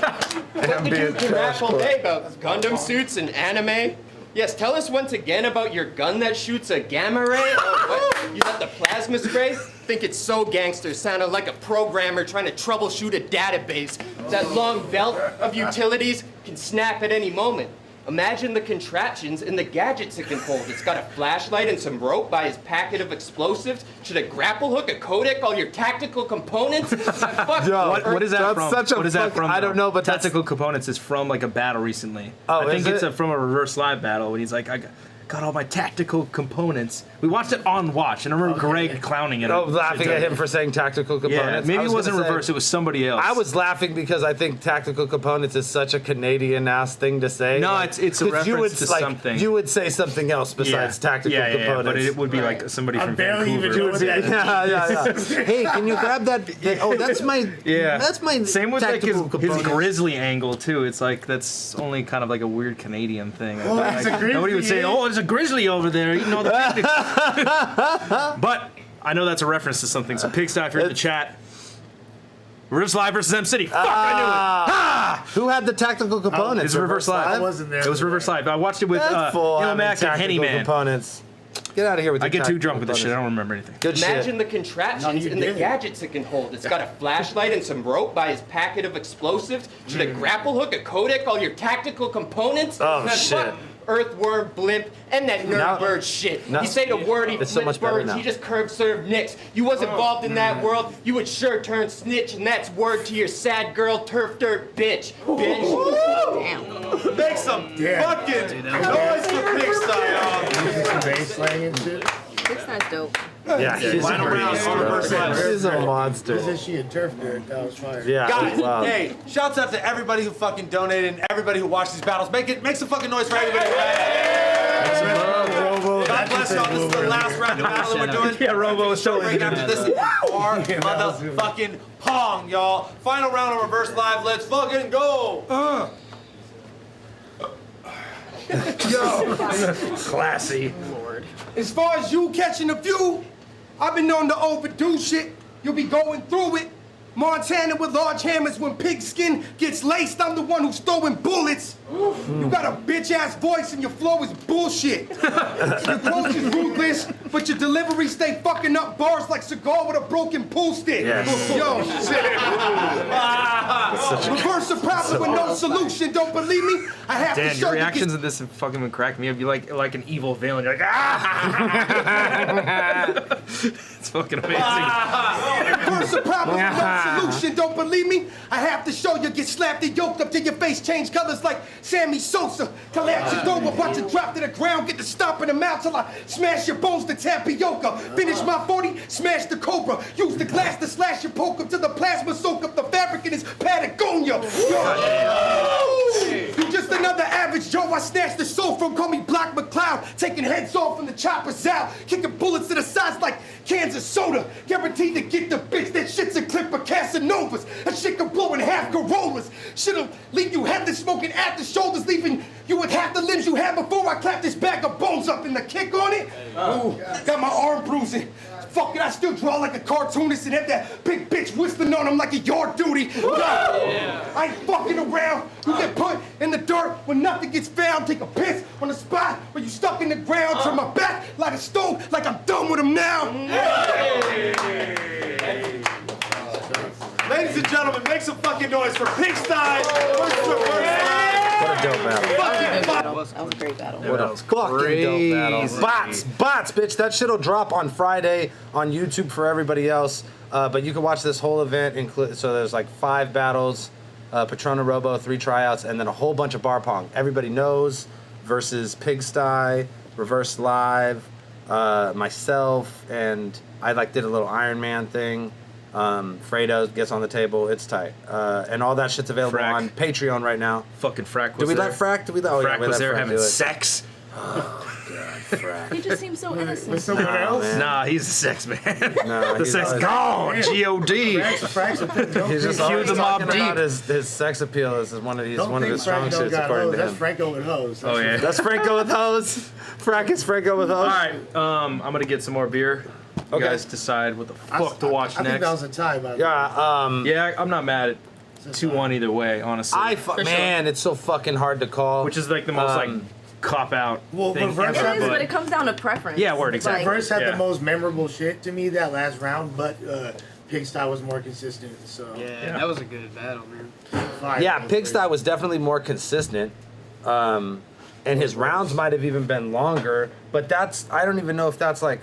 can rap all day about Gundam suits and anime. Yes, tell us once again about your gun that shoots a gamma ray. Oh, what? You got the plasma spray? Think it's so gangster, sounded like a programmer trying to troubleshoot a database. That long belt of utilities can snap at any moment. Imagine the contraptions and the gadgets it can hold. It's got a flashlight and some rope by his packet of explosives. Should a grapple hook, a codec, all your tactical components? What is that from? Such a what is that from? I don't know, but tactical components is from like a battle recently. Oh, I think is it's from a reverse live battle when he's like, I got all my tactical components. We watched it on Watch, and I remember Greg clowning at it. Oh, laughing at him for saying tactical components. Yeah, maybe it wasn't reverse, it was somebody else. I was laughing because I think tactical components is such a Canadian-ass thing to say. No, it's a reference to something. You would say something else besides tactical components. But it would be like somebody from barely Vancouver. even doing that. Yeah. Hey, can you grab that? Oh, that's my. Yeah. That's my. Same with like tactical his components. grizzly angle too. It's like that's only kind of like a weird Canadian thing. Oh, that's a grizzly, Nobody would say, "Oh, there's a grizzly over there." You know the technique. But I know that's a reference to something. So Pigsty, if you're in the chat, Reverse Live versus M City. Fuck, I knew it. Ha! Who had the tactical components? It's Reverse Live. I wasn't there. It was Reverse Live. I watched it with Ilmac and Henny Man. Components. Get out of here with. I get too drunk with this shit. I don't remember anything. Good Imagine shit. the contraptions and the gadgets it can hold. It's got a flashlight and some rope by his packet of explosives. Should a grapple hook, a codec, all your tactical components? Oh, Man, shit. fuck Earthworm, blimp, and that nerd bird shit. No. You say the word, he It's so flips much better birds, now. he just curb served nicks. You was involved in that world, you would sure turn snitch, and that's word to your sad girl, turf dirt bitch. Bitch. Make some fucking noise for Pigsty, y'all. Some bass slang and shit. Pixar's dope. Yeah, he's Final round on Reverse Live. He's a He monster. said she had turf dirt. That was fire. Yeah. Guys, Wow. hey, shouts out to everybody who fucking donated and everybody who watched these battles. Make some fucking noise for everybody. God bless y'all. This is the last round of battle we're doing. Yeah, Robo is totally Right after this is our motherfucking Pong, y'all. Final round of Reverse Live. Let's fucking go. Yo, Classy. as far as you catching a view, I've been known to overdo shit. You'll be going through it. Montana with large hammers when pigskin gets laced. I'm the one who's throwing bullets. You got a bitch-ass voice and your flow is bullshit. Your quotes is ruthless, but your delivery stay fucking up bars like cigar with a broken pool stick. Yo, reverse the problem with no solution. Don't believe me? I have to Dan, show your you. reactions of this have fucking been cracking me up. You like an evil villain. You're like, ah! It's fucking amazing. Reverse the problem with no solution. Don't believe me? I have to show you. Get slapped and yoked up till your face change colors like Sammy Sosa. Collapse your dome, about to drop to the ground. Get the stomp in the mouth till I smash your bones to tapioca. Finish my 40, smash the cobra. Use the glass to slash your poke up till the plasma soak up the fabric in his Patagonia. You just another average Joe. I snatched the soul from, call me Black McCloud. Taking heads off from the choppers out. Kicking bullets to the sides like cans of soda. Guaranteed to get the bitch. That shit's a clip of Casanovas. That shit can blow in half Corollas. Shit'll leave you headless, smoking at the shoulders, leaving you with half the limbs you had before I clapped this bag of bones up in the kick on it. Ooh, got my arm bruising. fuck it, I still draw like a cartoonist and have that big bitch whistling on him like a yard duty. I ain't fucking around. You get put in the dirt when nothing gets found. Take a piss on the spot where you stuck in the ground. Turn my back like a stone, like I'm done with him now. Ladies and gentlemen, make some fucking noise for Pigsty. What a dope battle. That was a great battle. What else? Fucking dope battle. Bots, bitch. That shit'll drop on Friday on YouTube for everybody else. But you can watch this whole event. So there's like 5 battles, Patrona Robo, 3 tryouts, and then a whole bunch of bar pong. Everybody knows versus Pigsty, Reverse Live, myself, and I did a little Iron Man thing. Fredo gets on the table. It's tight. And all that shit's available on Patreon right now. Fucking Frack was Did we there. let Frack? Did we let? Oh, Frack yeah, was there Frack having do it. sex. Oh god, Frack. He just seems so innocent. With someone else? man. Nah, he's a sex man. No, The he's sex always- gone. G-O-D. He's just Cue always the mob talking about deep. his sex appeal is one of his strong Franco suits got according hoes. to That's him. Franco with hoes. Oh yeah. That's Franco with hoes. Frack is Franco with hoes. All right. I'm gonna get some more beer. You Okay. guys decide what the fuck to watch I next. think that was a tie, by the way. Yeah. Yeah, I'm not mad at 2-1 either way, honestly. Man, it's so fucking hard to call. Which is like the most cop out Well, thing reverse ever. It is, but- but it comes down to preference. Yeah, word, exactly. Like, Reverse had Yeah. the most memorable shit to me that last round, but Pigsty was more consistent. So Yeah, that was a good battle, man. fire. Yeah, Pigsty was definitely more consistent. And his rounds might have even been longer, but I don't even know if that's like,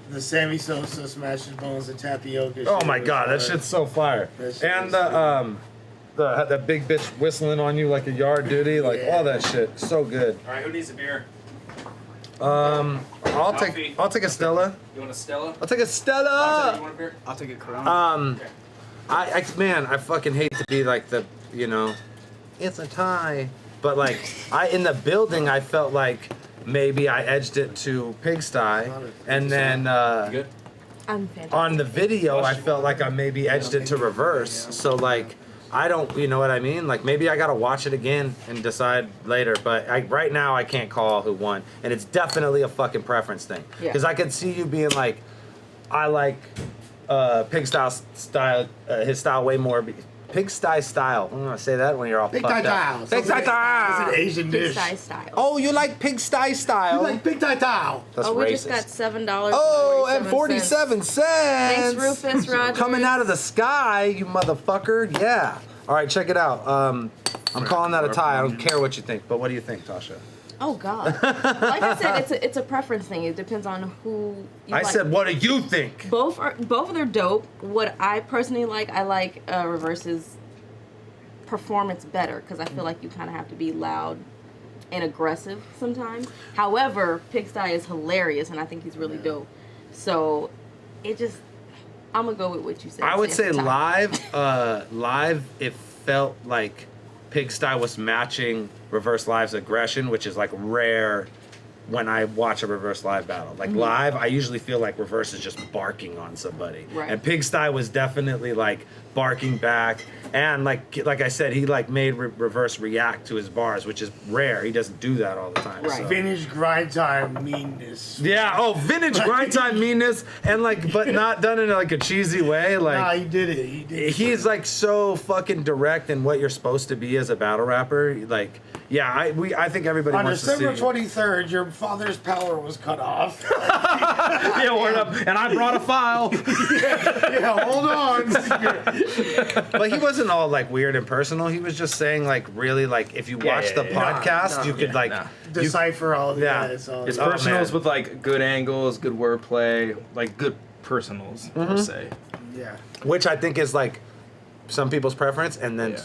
The Sammy Sosa smashes bones and tapioca. oh shit my was god, that fire. shit's so fire. That shit And was that big bitch whistling on you like a yard duty, like Yeah. all that shit, so good. All right, who needs a beer? I'll take a Stella. You want a Stella? I'll take a You Stella. want a beer? I'll take a Corona. I fucking hate to be like it's a tie, but like in the building I felt like maybe I edged it to Pigsty, and then Good. I'm fantastic. on the video I felt like I maybe edged it to Reverse. So like I don't, you know what I mean? Like maybe I gotta watch it again and decide later. But right now I can't call who won, and it's definitely a fucking preference thing. Yeah. Because I could see you being like, I like Pigsty style, his style way more. Pigsty style. I'm gonna say that when you're all Pigsty fucked style. up. Pigsty It's style. an Asian dish. Pigsty style. Oh, you like Pigsty style? You like Pigsty style. That's Oh, we racist. just got $7. Oh, and 47 cents. Thanks, Rufus Rogers. Coming out of the sky, you motherfucker. Yeah. All right, check it out. I'm calling that a tie. I don't care what you think, but what do you think, Tasha? Oh God. Like I said, it's a preference thing. It depends on who you I like. said, what do you think? both of them are dope. What I personally like, I like Reverse's performance better because I feel like you kind of have to be loud and aggressive sometimes. However, Pigsty is hilarious and I think he's really dope. So it just, I'm gonna go with what you said. I would say It's a tie. live, it felt like Pigsty was matching Reverse Live's aggression, which is like rare when I watch a Reverse Live battle. Like live, I usually feel like Reverse is just barking on somebody. Right. And Pigsty was definitely like barking back. And like I said, he like made Reverse react to his bars, which is rare. He doesn't do that all the time. Right. So. Vintage grind time meanness. Yeah, vintage grind time meanness, and like, but not done in like a cheesy way. Like, Nah, he did it. He did it. he's like so fucking direct in what you're supposed to be as a battle rapper. Like, yeah, I think everybody On wants December to see. 23rd, your father's power was cut off. Yeah, word up. And I brought a file. Yeah, hold on. But he wasn't all like weird and personal. He was just saying like really like if you watch the podcast, you could like you, Decipher all of Yeah. that. It's all It's Oh, personals man. with like good angles, good wordplay, like good personals per se. yeah. which I think is like some people's preference, and then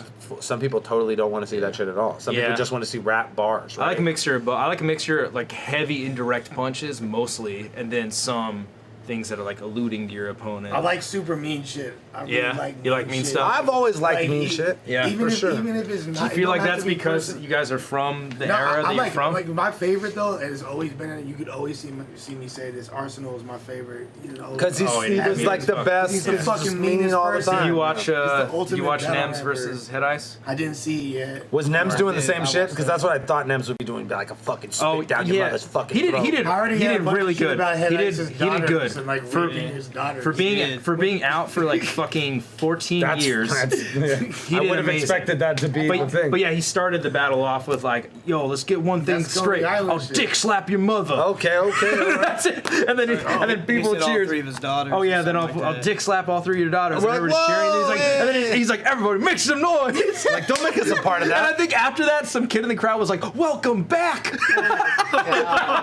some people totally don't want to see that shit at all. Some people just want to see rap bars. Right? I like a mixture, but I like a mixture like heavy indirect punches mostly, and then some things that are like alluding to your opponent. I like super mean shit. I really Yeah? like You like mean shit. stuff? I've always liked mean e- shit. Yeah, even for if, sure. Even if it's not. Do you it feel don't like have that's to be because person- you guys are from the No, era that I you're like, from? like my favorite though has always been. You could always see me say this. Arsenal is my favorite. You know, Because he yeah, was mean like as the fuck. best. He's the He's fucking just mean meanest all the person. time. You watch the ultimate you watch battle Nems rapper. versus Head Ice? I didn't see it yet. Was Nems doing the same I shit? watched Because that. that's what I thought Nems would be doing, be like a fucking spit down your mother's fucking He did. throat. He did. I already He had a did bunch really of shit good. about Head He did. Ice's He did daughter, good. so and like raping his daughter. For being out for like fucking 14 years. He I did would have amazing. expected that to be the thing. But yeah, he started the battle off with like, yo, let's get one thing That's straight. Coney Island I'll shit. dick slap your mother. Okay. All right. That's it. And then people He said cheered. all 3 of his daughters. Oh yeah, or then something I'll like that. dick slap all 3 of your daughters. We're And like, everybody's cheering. And he's like, whoa, and then he's like, everybody make some noise. Like, don't make us a part of And I that. think after that, some kid in the crowd was like, welcome back. I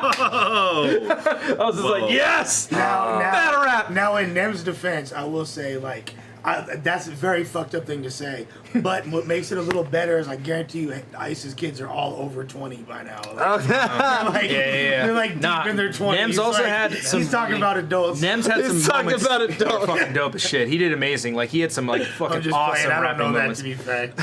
was just like, yes. Battle rap. Now, in Nem's defense, I will say, like, that's a very fucked up thing to say. But what makes it a little better is I guarantee you Ice's kids are all over 20 by now. Like, they're like deep in their 20s. Nem's also had some. He's talking about adults. Nem's had some He's talking moments about that were adults. fucking dope as shit. He did amazing. Like he had some like I'm fucking just awesome playing. I don't rapping know that moments. to be fact.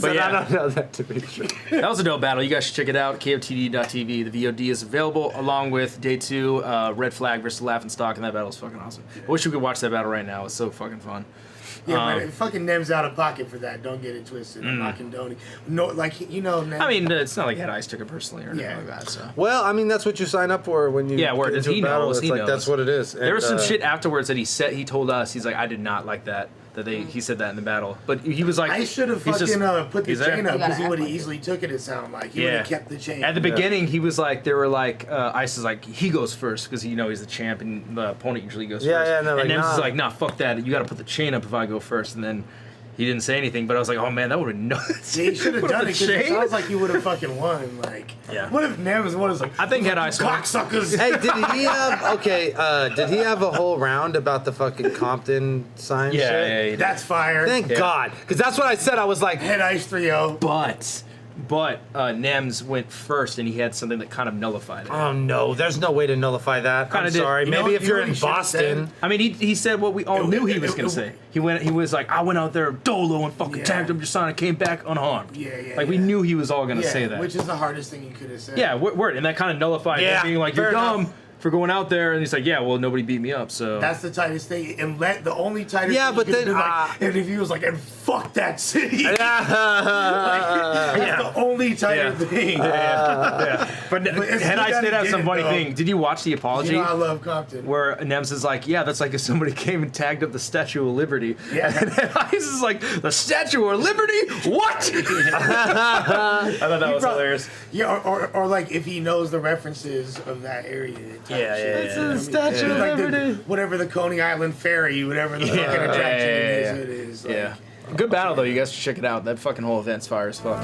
But yeah, I don't know that to be true. that was a dope battle. You guys should check it out. KOTD.tv. The VOD is available along with day 2, Red Flag versus Laughing Stock, and that battle is fucking awesome. I wish we could watch that battle right now. It's so fucking fun. Yeah, but fucking Nem's out of pocket for that. Don't get it twisted. I'm not condoning. No, like Nem. I mean, it's not like Head Ice took it personally or anything like that. So. Well, I mean, that's what you sign up for when you Yeah, where get does into he a battle. knows? It's He like knows. that's what it is. There was And, some shit afterwards that he told us. He's like, I did not like that. He said that in the battle, but he was like, I should have he's just- fucking put the he's there. chain up You gotta because he act would have like it. easily took it. It sounded like he would have kept the chain. At the beginning, he was like, they were like, Ice is like, he goes first because he's the champ and the opponent usually goes Yeah, first. yeah, no, and like, Nems is nah. like, nah, fuck that. You got to put the chain up if I go first. And then he didn't say anything, but I was like, oh man, that would have been nuts. Yeah, he should have Put up done the it because it chain? sounds like he would have fucking won. Like, Yeah. what if Nems was like, I think Head Ice won. cocksuckers? Hey, did he have did he have a whole round about the fucking Compton sign shit? Yeah. That's fire. Thank God, because that's what I said. I was like, Head Ice 3-0. But Nems went first, and he had something that kind of nullified it. oh no, there's no way to nullify that. Kinda I'm did. sorry. You know Maybe what if you're you in really should've Boston. said? I mean, he said what we all knew he was gonna say. He was like, I went out there dolo and fucking tagged him your son and came back unharmed. Yeah. We knew he was all gonna say that. Which is the hardest thing you could have said. Yeah, word, and that kind of nullified Yeah, him being like, fair you're enough. dumb for going out there, and he's like, yeah, well, nobody beat me up, so. That's the tightest thing. And the only tightest Yeah, thing but you could then, have been like, and if he was like, and fuck that city. That's Yeah. the only tighter thing. But it's Head good Ice that did he have did some it, funny though. thing. Did you watch the apology? You know I love Compton. Where Nems is like, yeah, that's like if somebody came and tagged up the Statue of Liberty. Yeah. And then Ice is like, the Statue of Liberty? What? I thought that was hilarious. Yeah, or like if he knows the references of that area. Yeah. Statue of Like Liberty. whatever the Coney Island Ferry, whatever the fucking attraction it is. Like, Good battle, though. You guys should check it out. That fucking whole event's fire as fuck.